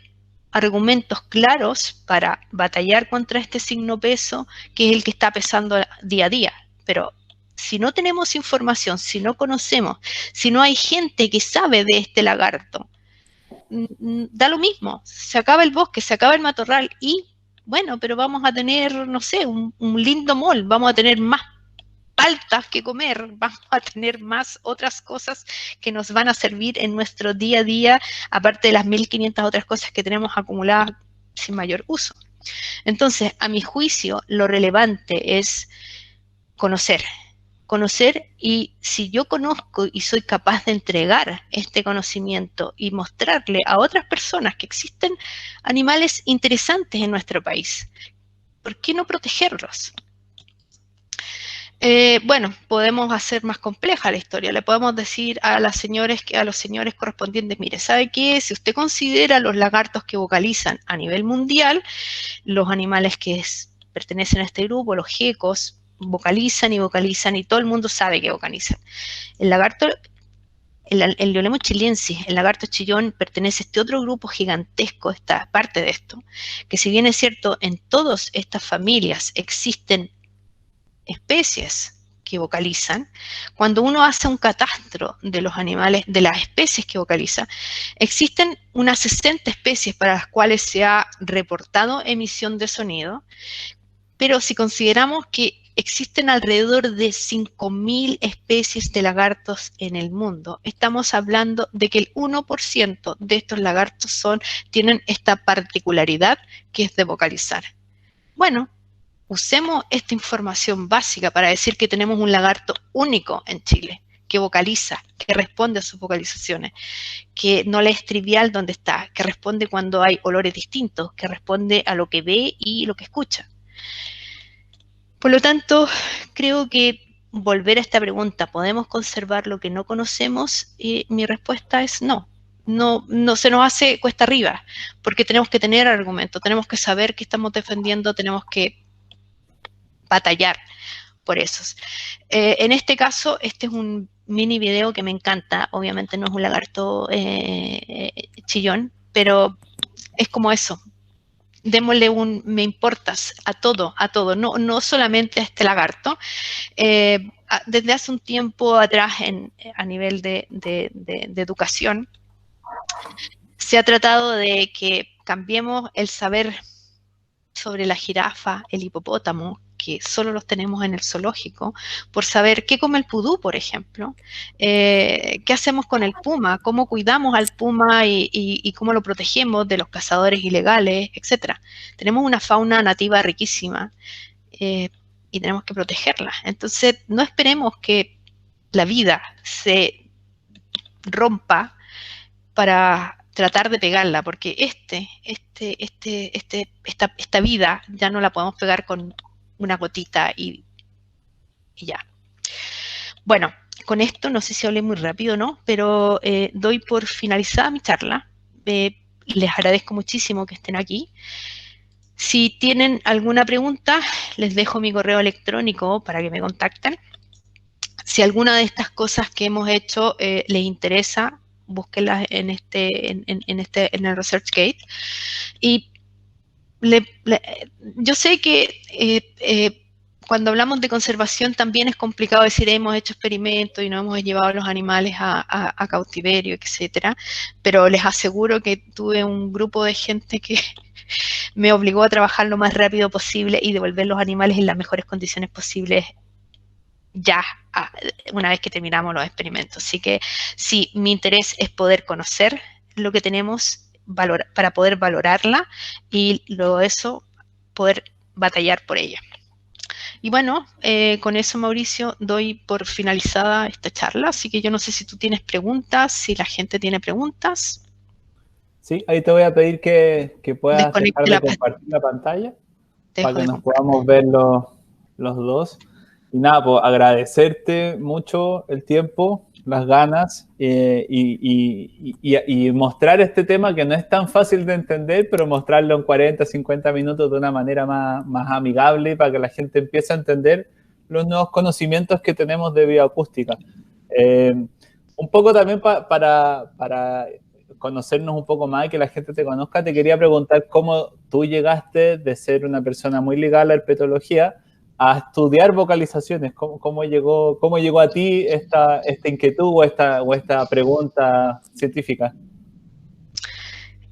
argumentos claros para batallar contra este signo peso, que es el que está pesando día a día. Pero si no tenemos información, si no conocemos, si no hay gente que sabe de este lagarto, da lo mismo. Se acaba el bosque, se acaba el matorral y, bueno, pero vamos a tener, no sé, un lindo mall, vamos a tener más paltas que comer, vamos a tener más otras cosas que nos van a servir en nuestro día a día, aparte de las 1500 otras cosas que tenemos acumuladas sin mayor uso. Entonces, a mi juicio, lo relevante es conocer, y si yo conozco y soy capaz de entregar este conocimiento y mostrarle a otras personas que existen animales interesantes en nuestro país, ¿por qué no protegerlos? Bueno, podemos hacer más compleja la historia. Le podemos decir a los señores correspondientes, mire, ¿sabe qué? Si usted considera los lagartos que vocalizan a nivel mundial, los animales que pertenecen a este grupo, los gecos, vocalizan y vocalizan y todo el mundo sabe que vocalizan. El lagarto, el Liolemur chiliensis, el lagarto chillón, pertenece a este otro grupo gigantesco, esta parte de esto, que si bien es cierto, en todas estas familias existen especies que vocalizan, cuando uno hace un catastro de los animales, de las especies que vocalizan, existen unas 60 especies para las cuales se ha reportado emisión de sonido, pero si consideramos que existen alrededor de 5.000 especies de lagartos en el mundo, estamos hablando de que el 1% de estos lagartos tienen esta particularidad que es de vocalizar. Bueno, usemos esta información básica para decir que tenemos un lagarto único en Chile, que vocaliza, que responde a sus vocalizaciones, que no le es trivial dónde está, que responde cuando hay olores distintos, que responde a lo que ve y lo que escucha. Por lo tanto, creo que volver a esta pregunta, ¿podemos conservar lo que no conocemos? Mi respuesta es no. No se nos hace cuesta arriba, porque tenemos que tener argumentos, tenemos que saber qué estamos defendiendo, tenemos que batallar por esos. En este caso, este es un mini video que me encanta. Obviamente no es un lagarto chillón, pero es como eso. Démosle un me importas a todo, no solamente a este lagarto. Desde hace un tiempo atrás, a nivel de educación, se ha tratado de que cambiemos el saber sobre la jirafa, el hipopótamo, que solo los tenemos en el zoológico, por saber qué come el pudú, por ejemplo, qué hacemos con el puma, cómo cuidamos al puma y cómo lo protegemos de los cazadores ilegales, etc. Tenemos una fauna nativa riquísima y tenemos que protegerla. Entonces, no esperemos que la vida se rompa para tratar de pegarla, porque esta vida ya no la podemos pegar con una gotita y ya. Bueno, con esto no sé si hablé muy rápido o no, pero doy por finalizada mi charla. Les agradezco muchísimo que estén aquí. Si tienen alguna pregunta, les dejo mi correo electrónico para que me contacten. Si alguna de estas cosas que hemos hecho les interesa, búsquenlas en el ResearchGate. Y yo sé que cuando hablamos de conservación también es complicado decir hemos hecho experimentos y no hemos llevado a los animales a cautiverio, etcétera, pero les aseguro que tuve un grupo de gente que me obligó a trabajar lo más rápido posible y devolver los animales en las mejores condiciones posibles ya una vez que terminamos los experimentos. Así que sí, mi interés es poder conocer lo que tenemos para poder valorarla y luego eso poder batallar por ella. Y bueno, con eso, Mauricio, doy por finalizada esta charla, así que yo no sé si tú tienes preguntas, si la gente tiene preguntas. Sí, ahí te voy a pedir que puedas dejar de compartir la pantalla para que nos podamos ver los dos. Y nada, pues agradecerte mucho el tiempo, las ganas y mostrar este tema que no es tan fácil de entender, pero mostrarlo en 40, 50 minutos de una manera más amigable para que la gente empiece a entender los nuevos conocimientos que tenemos de bioacústica. Un poco también para conocernos un poco más y que la gente te conozca, te quería preguntar cómo tú llegaste de ser una persona muy ligada a la herpetología a estudiar vocalizaciones. ¿Cómo llegó a ti esta inquietud o esta pregunta científica?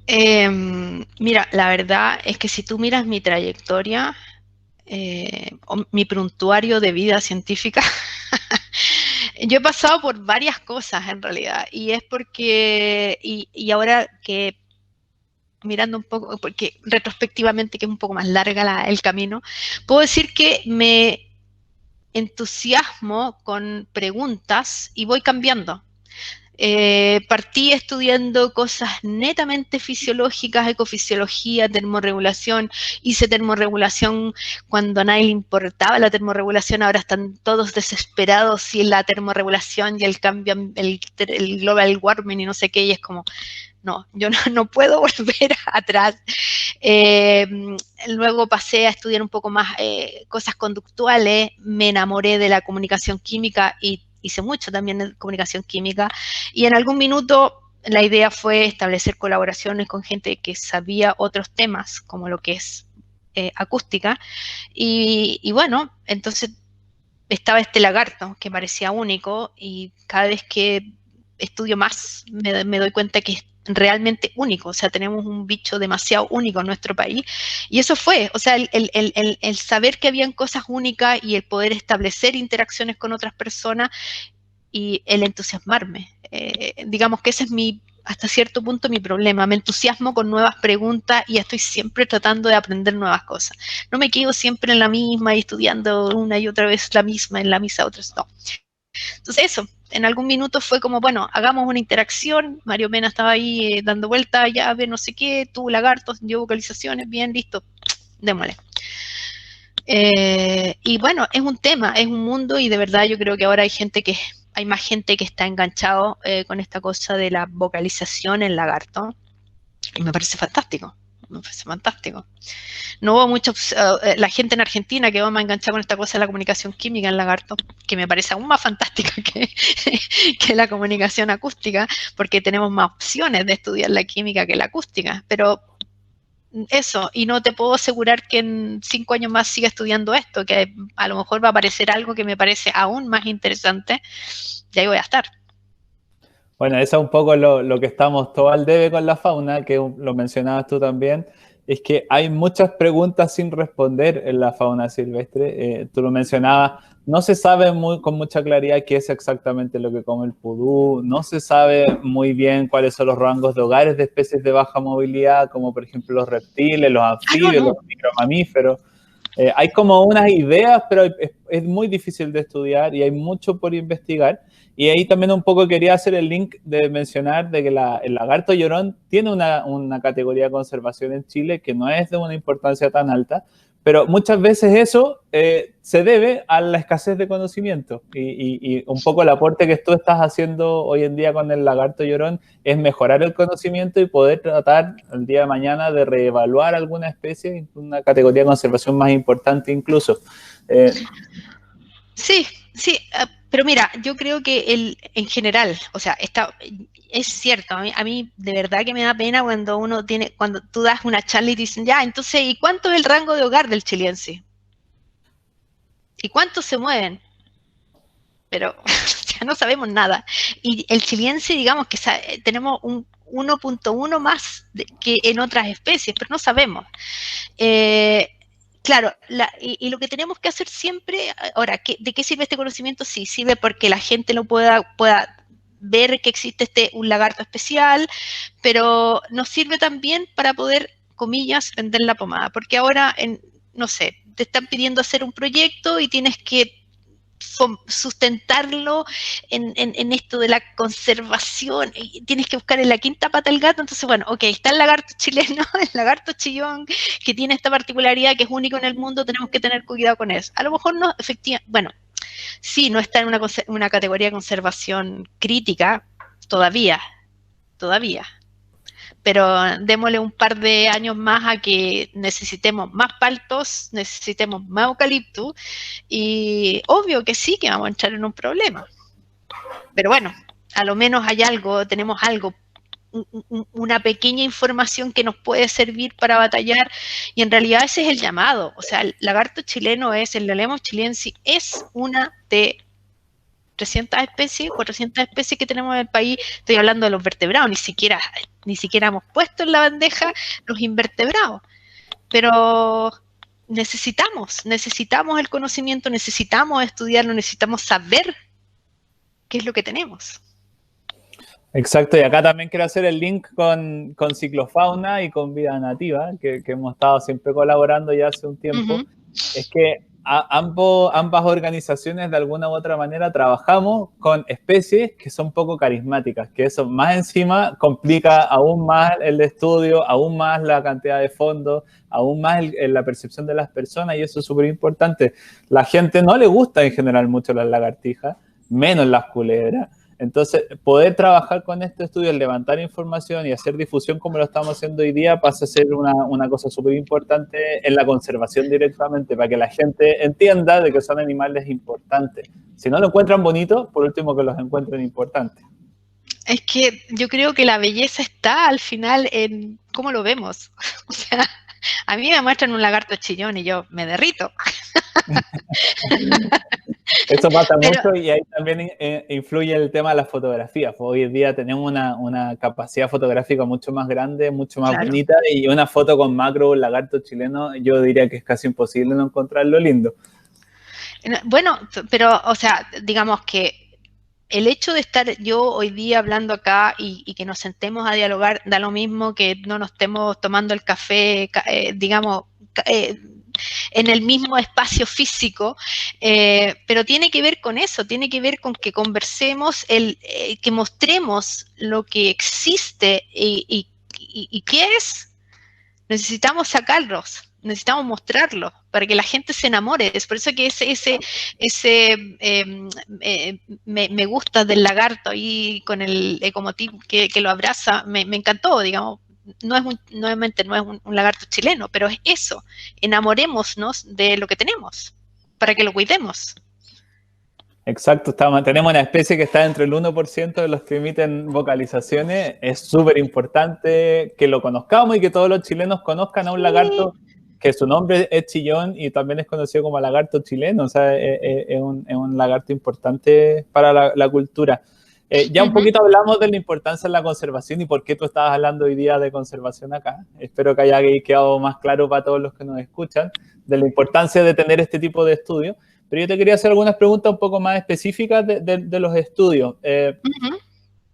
Mira, la verdad es que si tú miras mi trayectoria, mi prontuario de vida científica, yo he pasado por varias cosas en realidad, y es porque, y ahora que mirando un poco, porque retrospectivamente que es un poco más larga el camino, puedo decir que me entusiasmo con preguntas y voy cambiando. Partí estudiando cosas netamente fisiológicas, ecofisiología, termorregulación. Hice termorregulación cuando a nadie le importaba la termorregulación. Ahora están todos desesperados y la termorregulación y el cambio, el global warming y no sé qué, y es como, no, yo no puedo volver atrás. Luego pasé a estudiar un poco más cosas conductuales, me enamoré de la comunicación química y hice mucho también de comunicación química, y en algún minuto la idea fue establecer colaboraciones con gente que sabía otros temas, como lo que es acústica, y bueno, entonces estaba este lagarto que parecía único, y cada vez que estudio más me doy cuenta que es realmente único. O sea, tenemos un bicho demasiado único en nuestro país, y eso fue, o sea, el saber que habían cosas únicas y el poder establecer interacciones con otras personas y el entusiasmarme. Digamos que ese es hasta cierto punto mi problema. Me entusiasmo con nuevas preguntas y estoy siempre tratando de aprender nuevas cosas. No me quedo siempre en la misma y estudiando una y otra vez la misma, en la misa otras, no. Entonces eso, en algún minuto fue como, bueno, hagamos una interacción. Mario Mena estaba ahí dando vuelta, llave, no sé qué, tú lagartos, yo vocalizaciones, bien, listo, démosle. Y bueno, es un tema, es un mundo, y de verdad yo creo que ahora hay más gente que está enganchado con esta cosa de la vocalización en lagarto, y me parece fantástico, me parece fantástico. No hubo la gente en Argentina que va más enganchada con esta cosa de la comunicación química en lagarto, que me parece aún más fantástica que la comunicación acústica, porque tenemos más opciones de estudiar la química que la acústica, pero eso, y no te puedo asegurar que en 5 años más siga estudiando esto, que a lo mejor va a aparecer algo que me parece aún más interesante, y ahí voy a estar. Bueno, eso es un poco lo que estamos todo al debe con la fauna, que lo mencionabas tú también, es que hay muchas preguntas sin responder en la fauna silvestre. Tú lo mencionabas, no se sabe con mucha claridad qué es exactamente lo que come el pudú, no se sabe muy bien cuáles son los rangos de hogares de especies de baja movilidad, como por ejemplo los reptiles, los anfibios, los micromamíferos. Hay como unas ideas, pero es muy difícil de estudiar y hay mucho por investigar. Y ahí también un poco quería hacer el link de mencionar de que el lagarto llorón tiene una categoría de conservación en Chile que no es de una importancia tan alta, pero muchas veces eso se debe a la escasez de conocimiento. Y un poco el aporte que tú estás haciendo hoy en día con el lagarto llorón es mejorar el conocimiento y poder tratar el día de mañana de reevaluar alguna especie, una categoría de conservación más importante incluso. Sí, sí, pero mira, yo creo que en general, o sea, es cierto, a mí de verdad que me da pena cuando tú das una charla y te dicen, ya, entonces, ¿y cuánto es el rango de hogar del chilense? ¿Y cuántos se mueven? Pero ya no sabemos nada. Y el chilense, digamos que tenemos un 1.1 más que en otras especies, pero no sabemos. Claro, y lo que tenemos que hacer siempre, ahora, ¿de qué sirve este conocimiento? Sí, sirve porque la gente lo pueda ver que existe un lagarto especial, pero nos sirve también para poder, comillas, vender la pomada, porque ahora, no sé, te están pidiendo hacer un proyecto y tienes que sustentarlo en esto de la conservación, y tienes que buscar en la quinta pata el gato. Entonces, bueno, ok, está el lagarto chileno, el lagarto chillón, que tiene esta particularidad que es único en el mundo, tenemos que tener cuidado con eso. A lo mejor no, efectivamente, bueno, sí, no está en una categoría de conservación crítica todavía, pero démosle un par de años más a que necesitemos más paltos, necesitemos más eucalipto, y obvio que sí que vamos a entrar en un problema. Pero bueno, a lo menos hay algo, tenemos algo, una pequeña información que nos puede servir para batallar, y en realidad ese es el llamado. O sea, el lagarto chileno el Lelaemus chilensis, es una de 300 especies, 400 especies que tenemos en el país. Estoy hablando de los vertebrados, ni siquiera hemos puesto en la bandeja los invertebrados. Pero necesitamos el conocimiento, necesitamos estudiarlo, necesitamos saber qué es lo que tenemos. Exacto, y acá también quiero hacer el link con Ciclofauna y con Vida Nativa, que hemos estado siempre colaborando ya hace un tiempo. Es que ambas organizaciones de alguna u otra manera trabajamos con especies que son poco carismáticas, que eso más encima complica aún más el estudio, aún más la cantidad de fondos, aún más la percepción de las personas, y eso es súper importante. La gente no le gusta en general mucho las lagartijas, menos las culebras. Entonces, poder trabajar con este estudio, levantar información y hacer difusión como lo estamos haciendo hoy día, pasa a ser una cosa súper importante en la conservación directamente, para que la gente entienda de que son animales importantes. Si no lo encuentran bonito, por último que los encuentren importantes. Es que yo creo que la belleza está al final en cómo lo vemos. O sea, a mí me muestran un lagarto chillón y yo me derrito. Eso pasa mucho, y ahí también influye el tema de la fotografía. Hoy en día tenemos una capacidad fotográfica mucho más grande, mucho más bonita, y una foto con macro, un lagarto chileno, yo diría que es casi imposible no encontrarlo lindo. Bueno, pero, o sea, digamos que el hecho de estar yo hoy día hablando acá y que nos sentemos a dialogar, da lo mismo que no nos estemos tomando el café, digamos, en el mismo espacio físico, pero tiene que ver con eso, tiene que ver con que conversemos, que mostremos lo que existe y qué es. Necesitamos sacarlos, necesitamos mostrarlos para que la gente se enamore. Es por eso que me gusta del lagarto ahí con el ecomotip que lo abraza, me encantó, digamos. Nuevamente no es un lagarto chileno, pero es eso, enamorémonos de lo que tenemos, para que lo cuidemos. Exacto, tenemos una especie que está entre el 1% de los que emiten vocalizaciones. Es súper importante que lo conozcamos y que todos los chilenos conozcan a un lagarto que su nombre es chillón y también es conocido como lagarto chileno. O sea, es un lagarto importante para la cultura. Ya un poquito hablamos de la importancia de la conservación y por qué tú estabas hablando hoy día de conservación acá. Espero que haya quedado más claro para todos los que nos escuchan de la importancia de tener este tipo de estudios. Pero yo te quería hacer algunas preguntas un poco más específicas de los estudios.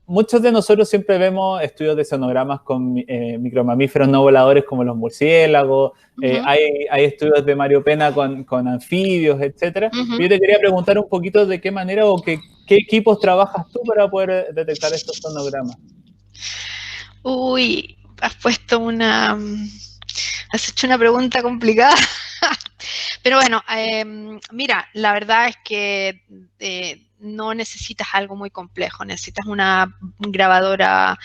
Muchos de nosotros siempre vemos estudios de sonogramas con micromamíferos no voladores como los murciélagos, hay estudios de Mario Pena con anfibios, etc. Yo te quería preguntar un poquito de qué manera o qué equipos trabajas tú para poder detectar estos sonogramas. Uy, has hecho una pregunta complicada. Pero bueno, mira, la verdad es que no necesitas algo muy complejo, necesitas una grabadora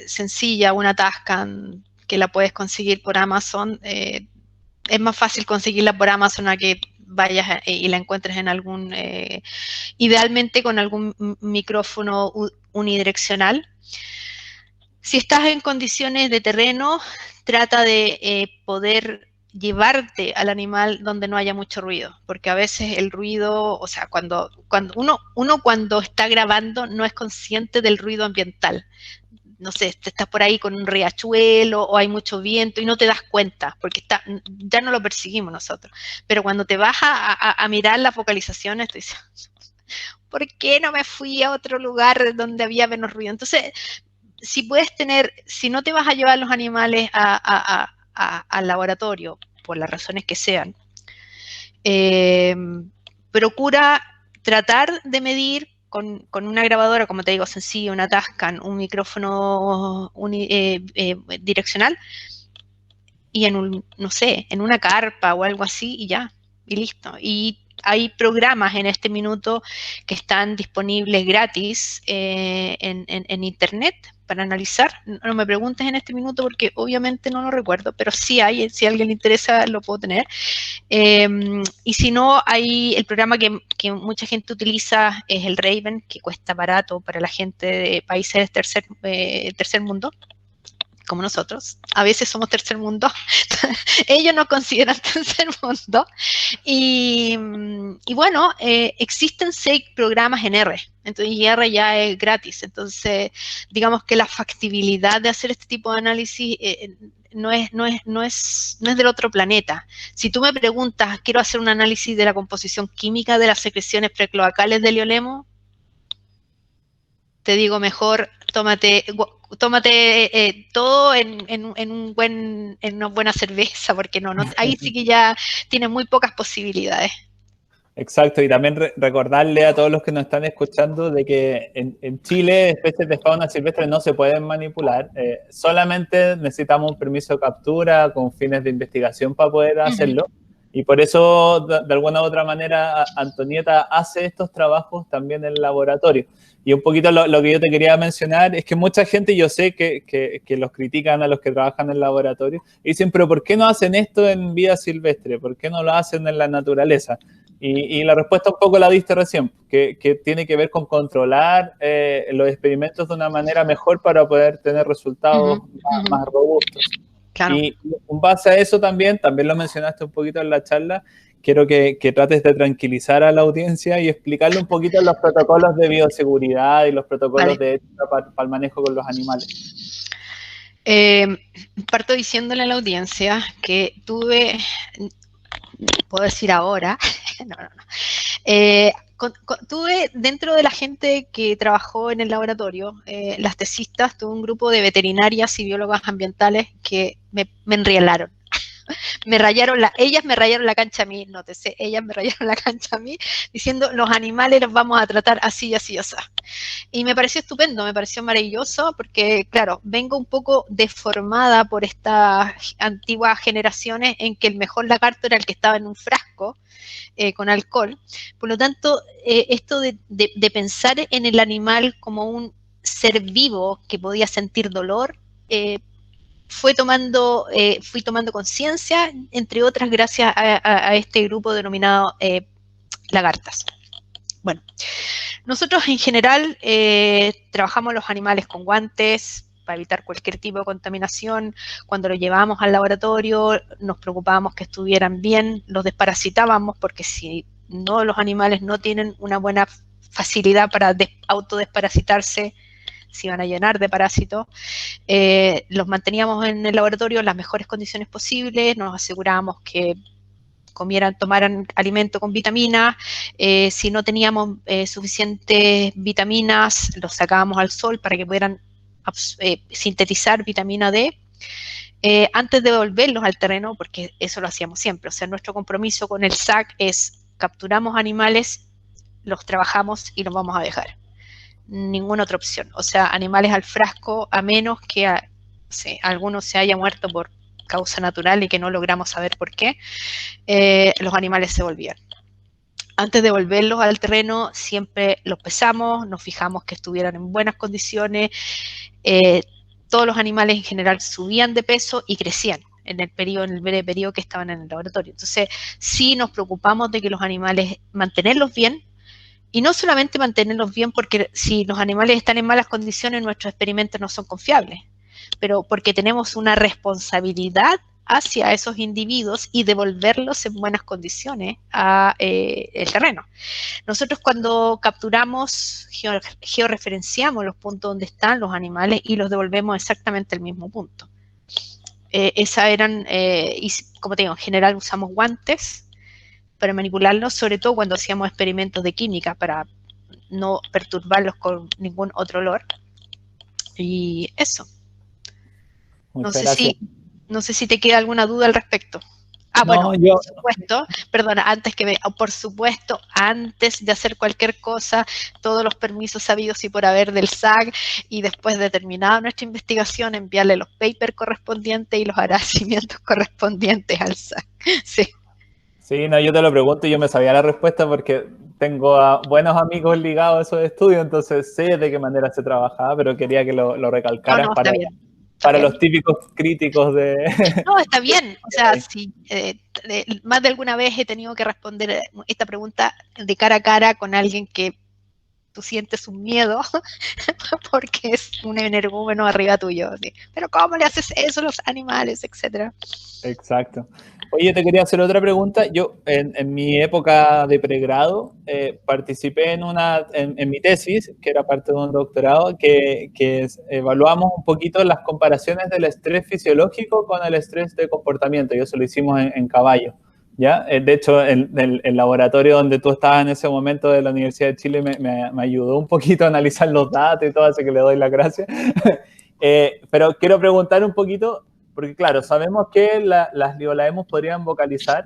sencilla, una Tascam que la puedes conseguir por Amazon. Es más fácil conseguirla por Amazon a que vayas y la encuentres en algún, idealmente con algún micrófono unidireccional. Si estás en condiciones de terreno, trata de poder llevarte al animal donde no haya mucho ruido, porque a veces el ruido, o sea, cuando uno cuando está grabando no es consciente del ruido ambiental. No sé, estás por ahí con un riachuelo o hay mucho viento y no te das cuenta, porque ya no lo perseguimos nosotros. Pero cuando te vas a mirar las vocalizaciones, tú dices, ¿por qué no me fui a otro lugar donde había menos ruido? Entonces, si no te vas a llevar los animales al laboratorio, por las razones que sean, procura tratar de medir con una grabadora, como te digo, sencilla, una Tascam, un micrófono direccional, y no sé, en una carpa o algo así, y ya, y listo. Y hay programas en este minuto que están disponibles gratis en internet para analizar. No me preguntes en este minuto porque obviamente no lo recuerdo, pero sí hay, si a alguien le interesa lo puedo tener. Y si no, hay el programa que mucha gente utiliza es el Raven, que cuesta barato para la gente de países tercer mundo, como nosotros. A veces somos tercer mundo. Ellos nos consideran tercer mundo. Y bueno, existen 6 programas en R. Entonces, y R ya es gratis. Entonces, digamos que la factibilidad de hacer este tipo de análisis no es del otro planeta. Si tú me preguntas, quiero hacer un análisis de la composición química de las secreciones precloacales del iolemo, te digo mejor, tómate todo en una buena cerveza, porque ahí sí que ya tiene muy pocas posibilidades. Exacto, y también recordarle a todos los que nos están escuchando de que en Chile especies de fauna silvestre no se pueden manipular, solamente necesitamos un permiso de captura con fines de investigación para poder hacerlo, y por eso de alguna u otra manera Antonieta hace estos trabajos también en el laboratorio. Y un poquito lo que yo te quería mencionar es que mucha gente, yo sé que los critican a los que trabajan en el laboratorio y dicen, pero ¿por qué no hacen esto en vida silvestre? ¿Por qué no lo hacen en la naturaleza? Y la respuesta un poco la diste recién, que tiene que ver con controlar los experimentos de una manera mejor para poder tener resultados más robustos. Claro. Y en base a eso también lo mencionaste un poquito en la charla, quiero que trates de tranquilizar a la audiencia y explicarle un poquito los protocolos de bioseguridad y los protocolos de ética para el manejo con los animales. Parto diciéndole a la audiencia que puedo decir ahora, tuve dentro de la gente que trabajó en el laboratorio, las tesistas, tuve un grupo de veterinarias y biólogas ambientales que me enrielaron. Ellas me rayaron la cancha a mí, nótese, ellas me rayaron la cancha a mí, diciendo los animales los vamos a tratar así, así, así. Y me pareció estupendo, me pareció maravilloso, porque claro, vengo un poco deformada por estas antiguas generaciones en que el mejor lagarto era el que estaba en un frasco con alcohol. Por lo tanto, esto de pensar en el animal como un ser vivo que podía sentir dolor, fui tomando conciencia, entre otras, gracias a este grupo denominado lagartas. Bueno, nosotros en general trabajamos los animales con guantes para evitar cualquier tipo de contaminación. Cuando los llevábamos al laboratorio nos preocupábamos que estuvieran bien, los desparasitábamos, porque si no, los animales no tienen una buena facilidad para autodesparasitarse, se iban a llenar de parásitos. Los manteníamos en el laboratorio en las mejores condiciones posibles, nos asegurábamos que tomaran alimento con vitaminas, si no teníamos suficientes vitaminas, los sacábamos al sol para que pudieran sintetizar vitamina D, antes de devolverlos al terreno, porque eso lo hacíamos siempre. O sea, nuestro compromiso con el SAC es: capturamos animales, los trabajamos y los vamos a dejar. Ninguna otra opción. O sea, animales al frasco, a menos que alguno se haya muerto por causa natural y que no logramos saber por qué, los animales se volvían. Antes de volverlos al terreno, siempre los pesamos, nos fijamos que estuvieran en buenas condiciones. Todos los animales en general subían de peso y crecían en el breve periodo que estaban en el laboratorio. Entonces, sí nos preocupamos de que los animales, mantenerlos bien, y no solamente mantenerlos bien porque si los animales están en malas condiciones, nuestros experimentos no son confiables, pero porque tenemos una responsabilidad hacia esos individuos y devolverlos en buenas condiciones a el terreno. Nosotros cuando capturamos, georreferenciamos los puntos donde están los animales y los devolvemos exactamente al mismo punto. Esas eran, y como te digo, en general usamos guantes para manipularlos, sobre todo cuando hacíamos experimentos de química para no perturbarlos con ningún otro olor. Y eso. No sé si te queda alguna duda al respecto. Bueno, por supuesto, perdona, por supuesto, antes de hacer cualquier cosa, todos los permisos sabidos y por haber del SAC, y después de terminada nuestra investigación, enviarle los papers correspondientes y los agradecimientos correspondientes al SAC. Sí. Sí, no, yo te lo pregunto y yo me sabía la respuesta porque tengo a buenos amigos ligados a esos estudios, entonces sé de qué manera se trabajaba, pero quería que lo recalcaras para los típicos críticos de... No, está bien. O sea, sí, más de alguna vez he tenido que responder esta pregunta de cara a cara con alguien que tú sientes un miedo porque es un energúmeno arriba tuyo. ¿Sí? Pero ¿cómo le haces eso a los animales, etcétera? Exacto. Oye, te quería hacer otra pregunta. Yo, en mi época de pregrado, participé en mi tesis, que era parte de un doctorado, que evaluamos un poquito las comparaciones del estrés fisiológico con el estrés de comportamiento, y eso lo hicimos en caballo, ¿Ya? De hecho, el laboratorio donde tú estabas en ese momento de la Universidad de Chile me ayudó un poquito a analizar los datos y todo, así que le doy las gracias. Pero quiero preguntar un poquito, porque claro, sabemos que las liolaemos podrían vocalizar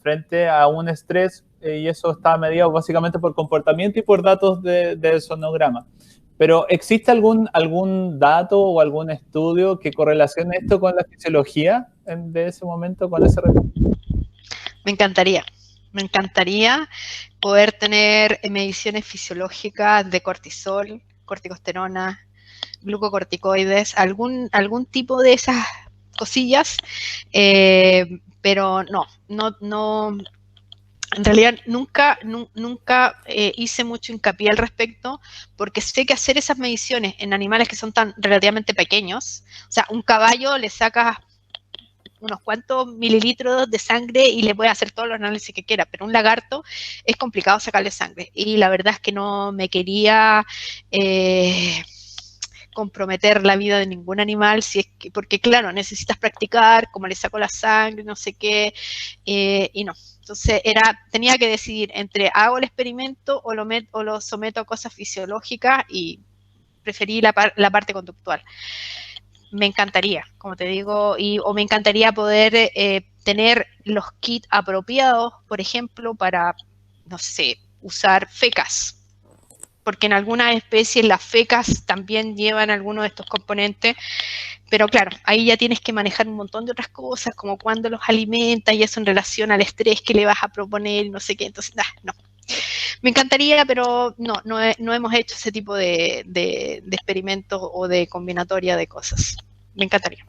frente a un estrés y eso está medido básicamente por comportamiento y por datos de sonograma. Pero ¿existe algún dato o algún estudio que correlacione esto con la fisiología de ese momento, con ese reto? Me encantaría poder tener mediciones fisiológicas de cortisol, corticosterona, glucocorticoides, algún tipo de esas cosillas, pero no, en realidad nunca hice mucho hincapié al respecto, porque sé que hacer esas mediciones en animales que son tan relativamente pequeños, o sea, un caballo le sacas unos cuantos mililitros de sangre y le puede hacer todos los análisis que quiera, pero un lagarto es complicado sacarle sangre. Y la verdad es que no me quería comprometer la vida de ningún animal, si es que, porque claro, necesitas practicar, cómo le saco la sangre, no sé qué, y no. Entonces tenía que decidir entre hago el experimento o lo someto a cosas fisiológicas y preferí la parte conductual. Me encantaría, como te digo, o me encantaría poder tener los kits apropiados, por ejemplo, para, no sé, usar fecas, porque en algunas especies las fecas también llevan algunos de estos componentes, pero claro, ahí ya tienes que manejar un montón de otras cosas, como cuándo los alimentas y eso en relación al estrés que le vas a proponer, no sé qué, entonces, no. Me encantaría, pero no hemos hecho ese tipo de experimentos o de combinatoria de cosas. Me encantaría.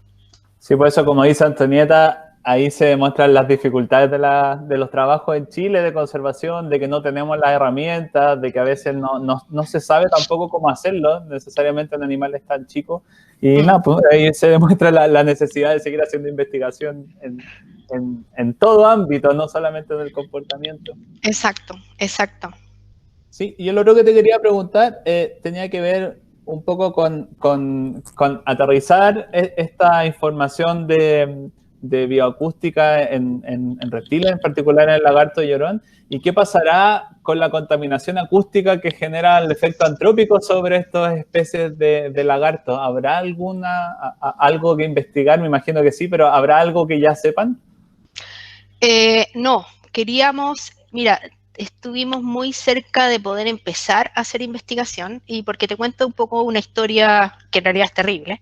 Sí, por eso, como dice Antonieta, ahí se demuestran las dificultades de los trabajos en Chile de conservación, de que no tenemos las herramientas, de que a veces no se sabe tampoco cómo hacerlo, necesariamente en animales tan chicos. Y nada, pues ahí se demuestra la necesidad de seguir haciendo investigación en todo ámbito, no solamente en el comportamiento. Exacto. Sí, y el otro que te quería preguntar tenía que ver un poco con aterrizar esta información de bioacústica en reptiles, en particular en el lagarto llorón, y qué pasará con la contaminación acústica que genera el efecto antrópico sobre estas especies de lagartos. ¿Habrá algo que investigar? Me imagino que sí, pero ¿habrá algo que ya sepan? No, mira, estuvimos muy cerca de poder empezar a hacer investigación y porque te cuento un poco una historia que en realidad es terrible.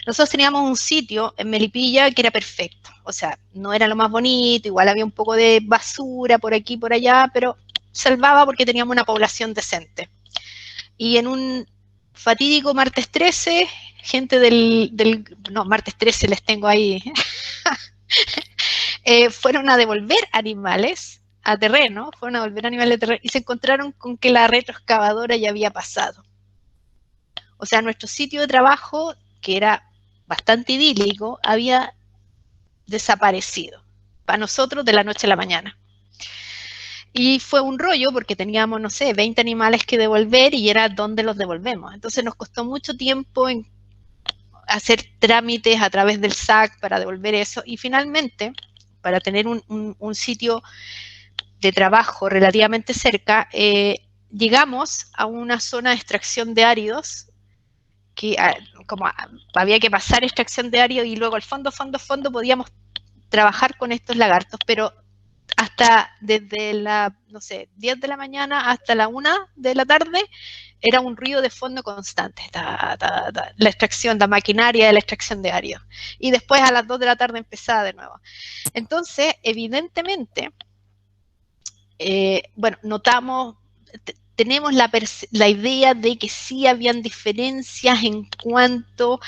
Nosotros teníamos un sitio en Melipilla que era perfecto, o sea, no era lo más bonito, igual había un poco de basura por aquí y por allá, pero salvaba porque teníamos una población decente. Y en un fatídico martes 13, gente no, martes 13 les tengo ahí, fueron a devolver animales a terreno, fueron a devolver animales a terreno y se encontraron con que la retroexcavadora ya había pasado. O sea, nuestro sitio de trabajo, que era bastante idílico, había desaparecido para nosotros de la noche a la mañana. Y fue un rollo porque teníamos, no sé, 20 animales que devolver y era dónde los devolvemos. Entonces nos costó mucho tiempo en hacer trámites a través del SAC para devolver eso y finalmente, para tener un sitio de trabajo relativamente cerca, llegamos a una zona de extracción de áridos que como había que pasar extracción de áridos y luego al fondo podíamos trabajar con estos lagartos, pero hasta desde no sé, 10 de la mañana hasta la 1 de la tarde era un ruido de fondo constante, la extracción, la maquinaria de la extracción de áridos. Y después a las 2 de la tarde empezaba de nuevo. Entonces, evidentemente, bueno, notamos, tenemos la idea de que sí habían diferencias en cuanto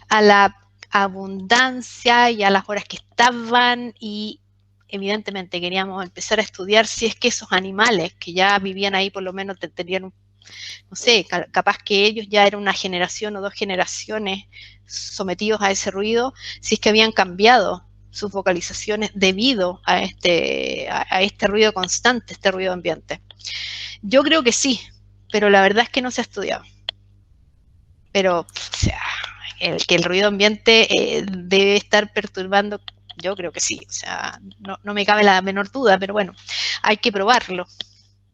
a la abundancia y a las horas que estaban y evidentemente queríamos empezar a estudiar si es que esos animales que ya vivían ahí por lo menos tenían, no sé, capaz que ellos ya eran una generación o 2 generaciones sometidos a ese ruido, si es que habían cambiado sus vocalizaciones debido a este ruido constante, este ruido ambiente. Yo creo que sí, pero la verdad es que no se ha estudiado. Pero, o sea, que el ruido ambiente debe estar perturbando Yo creo que sí, o sea, no me cabe la menor duda, pero bueno, hay que probarlo.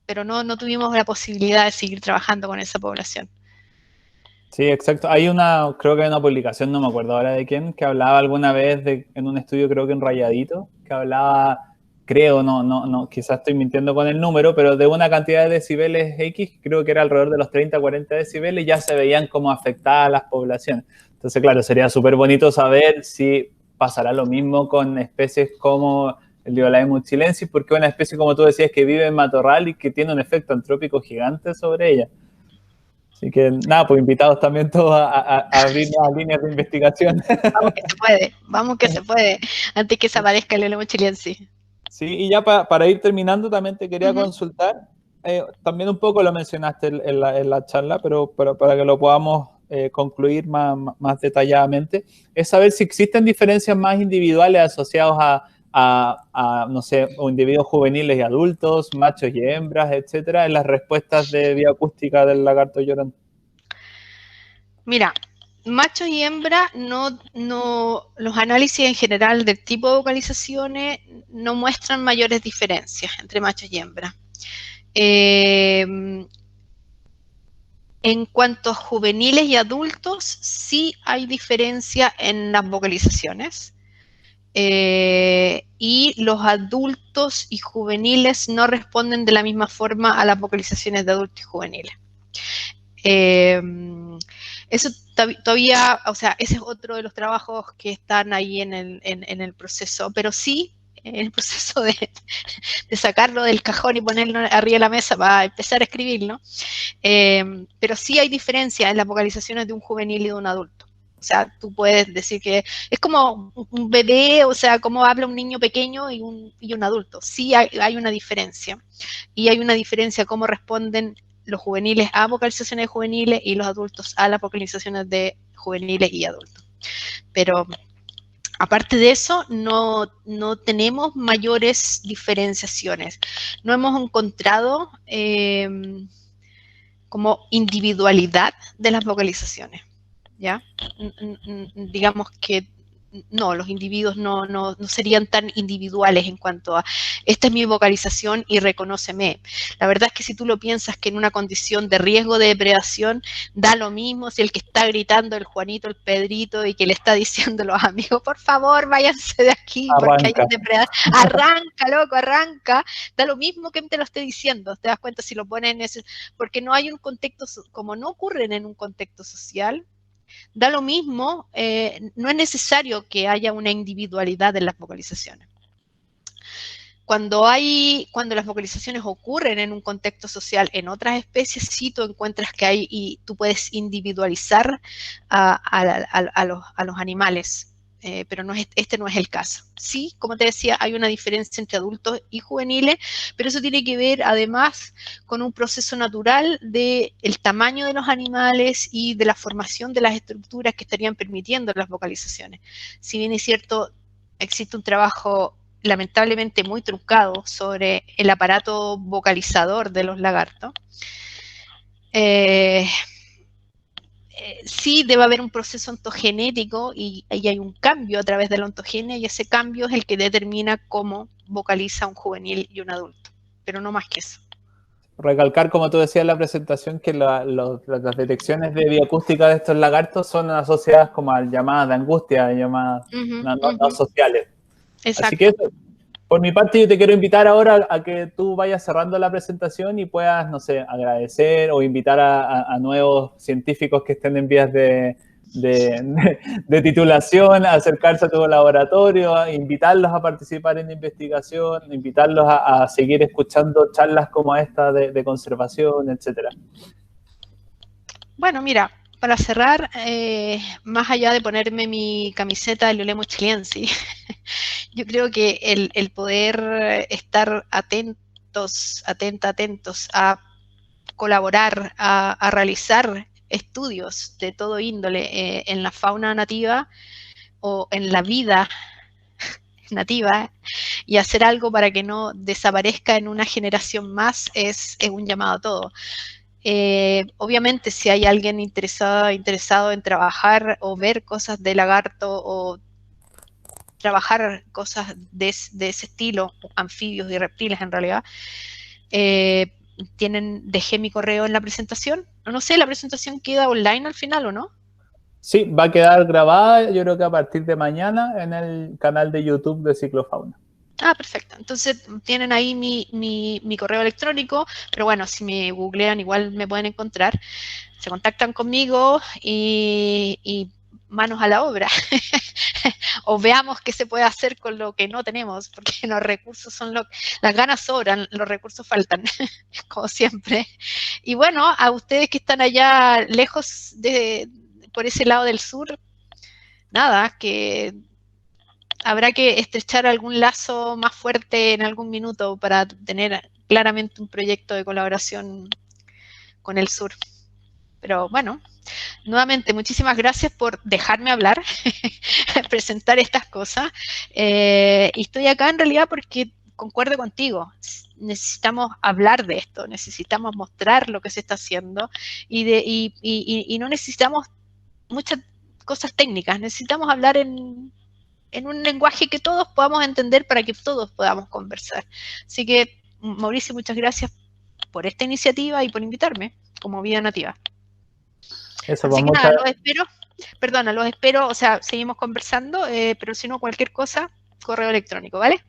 Pero no tuvimos la posibilidad de seguir trabajando con esa población. Sí, exacto. Creo que hay una publicación, no me acuerdo ahora de quién, que hablaba alguna vez en un estudio, creo que en Rayadito, que hablaba, creo, no, quizás estoy mintiendo con el número, pero de una cantidad de decibeles X, creo que era alrededor de los 30, 40 decibeles, ya se veían como afectadas las poblaciones. Entonces, claro, sería súper bonito saber si pasará lo mismo con especies como el Liolaemus chilensis, porque es una especie, como tú decías, que vive en matorral y que tiene un efecto antrópico gigante sobre ella. Así que nada, pues invitados también todos a abrir nuevas líneas de investigación. Vamos que se puede, antes que desaparezca el Liolaemus chilensis. Sí, y ya para ir terminando, también te quería consultar, también un poco lo mencionaste en la charla, pero para que lo podamos concluir más detalladamente, es saber si existen diferencias más individuales asociadas no sé, individuos juveniles y adultos, machos y hembras, etcétera, en las respuestas de bioacústica del lagarto llorón. Mira, machos y hembras, los análisis en general del tipo de vocalizaciones no muestran mayores diferencias entre machos y hembras. En cuanto a juveniles y adultos, sí hay diferencia en las vocalizaciones. Y los adultos y juveniles no responden de la misma forma a las vocalizaciones de adultos y juveniles. Eso todavía, o sea, ese es otro de los trabajos que están ahí en el proceso, pero sí en el proceso de sacarlo del cajón y ponerlo arriba de la mesa para empezar a escribirlo. Pero sí hay diferencia en las vocalizaciones de un juvenil y de un adulto. O sea, tú puedes decir que es como un bebé, o sea, cómo habla un niño pequeño y un adulto. Sí hay una diferencia. Y hay una diferencia cómo responden los juveniles a vocalizaciones juveniles y los adultos a las vocalizaciones de juveniles y adultos. Pero aparte de eso, no tenemos mayores diferenciaciones. No hemos encontrado como individualidad de las vocalizaciones, ¿ya? Digamos que no, los individuos no serían tan individuales en cuanto a esta es mi vocalización y reconóceme. La verdad es que si tú lo piensas que en una condición de riesgo de depredación da lo mismo si el que está gritando el Juanito, el Pedrito y que le está diciendo a los amigos, por favor, váyanse de aquí porque hay un depredador. Arranca, loco, arranca. Da lo mismo que te lo esté diciendo. Te das cuenta si lo ponen en ese, porque no hay un contexto, como no ocurren en un contexto social, da lo mismo, no es necesario que haya una individualidad en las vocalizaciones. Cuando las vocalizaciones ocurren en un contexto social en otras especies, sí tú encuentras que hay y tú puedes individualizar a los animales. Pero este no es el caso. Sí, como te decía, hay una diferencia entre adultos y juveniles, pero eso tiene que ver además con un proceso natural del tamaño de los animales y de la formación de las estructuras que estarían permitiendo las vocalizaciones. Si bien es cierto, existe un trabajo lamentablemente muy truncado sobre el aparato vocalizador de los lagartos, sí debe haber un proceso ontogenético y hay un cambio a través de la ontogenia y ese cambio es el que determina cómo vocaliza un juvenil y un adulto, pero no más que eso. Recalcar, como tú decías en la presentación, que las detecciones de bioacústica de estos lagartos son asociadas como a llamadas de angustia, llamadas no sociales. Exacto. Así que eso, por mi parte yo te quiero invitar ahora a que tú vayas cerrando la presentación y puedas, no sé, agradecer o invitar a nuevos científicos que estén en vías de titulación, a acercarse a tu laboratorio, a invitarlos a participar en investigación, invitarlos a seguir escuchando charlas como esta de conservación, etcétera. Bueno, mira, para cerrar, más allá de ponerme mi camiseta de Liolaemus chilensis, yo creo que el poder estar atentos a colaborar, a realizar estudios de todo índole en la fauna nativa o en la vida nativa y hacer algo para que no desaparezca en una generación más es un llamado a todo. Obviamente si hay alguien interesado en trabajar o ver cosas de lagarto o trabajar cosas de ese estilo, anfibios y reptiles en realidad, dejé mi correo en la presentación. No sé, ¿la presentación queda online al final o no? Sí, va a quedar grabada, yo creo que a partir de mañana en el canal de YouTube de Ciclofauna. Ah, perfecto. Entonces tienen ahí mi correo electrónico, pero bueno, si me googlean igual me pueden encontrar. Se contactan conmigo y manos a la obra. O veamos qué se puede hacer con lo que no tenemos, porque los recursos son las ganas sobran, los recursos faltan, como siempre. Y bueno, a ustedes que están allá lejos por ese lado del sur, nada, que habrá que estrechar algún lazo más fuerte en algún minuto para tener claramente un proyecto de colaboración con el sur. Pero bueno, nuevamente, muchísimas gracias por dejarme hablar, presentar estas cosas. Y estoy acá en realidad porque concuerdo contigo. Necesitamos hablar de esto, necesitamos mostrar lo que se está haciendo y no necesitamos muchas cosas técnicas, necesitamos hablar en un lenguaje que todos podamos entender para que todos podamos conversar. Así que, Mauricio, muchas gracias por esta iniciativa y por invitarme como Vida Nativa. Eso, así que nada, los espero, o sea, seguimos conversando, pero si no, cualquier cosa, correo electrónico, ¿vale?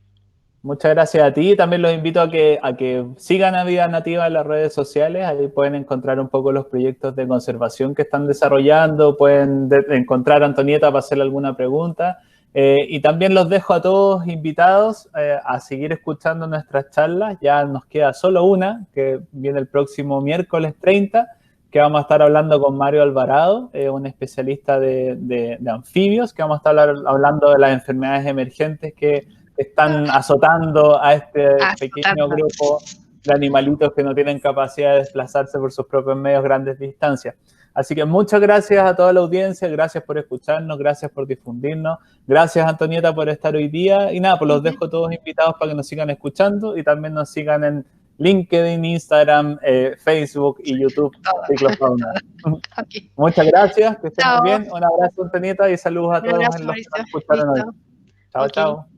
Muchas gracias a ti. También los invito a que sigan a Vida Nativa en las redes sociales. Ahí pueden encontrar un poco los proyectos de conservación que están desarrollando. Pueden encontrar a Antonieta para hacerle alguna pregunta. Y también los dejo a todos invitados a seguir escuchando nuestras charlas. Ya nos queda solo una, que viene el próximo miércoles 30, que vamos a estar hablando con Mario Alvarado, un especialista de anfibios, que vamos a estar hablando de las enfermedades emergentes que están azotando a este pequeño grupo de animalitos que no tienen capacidad de desplazarse por sus propios medios grandes distancias. Así que muchas gracias a toda la audiencia, gracias por escucharnos, gracias por difundirnos, gracias Antonieta por estar hoy día y nada, pues los dejo todos invitados para que nos sigan escuchando y también nos sigan en LinkedIn, Instagram, Facebook y YouTube. Ciclofauna. Okay. Muchas gracias, que estén muy bien, un abrazo Antonieta y saludos a todos en los que nos escucharon hoy. Chao, chao.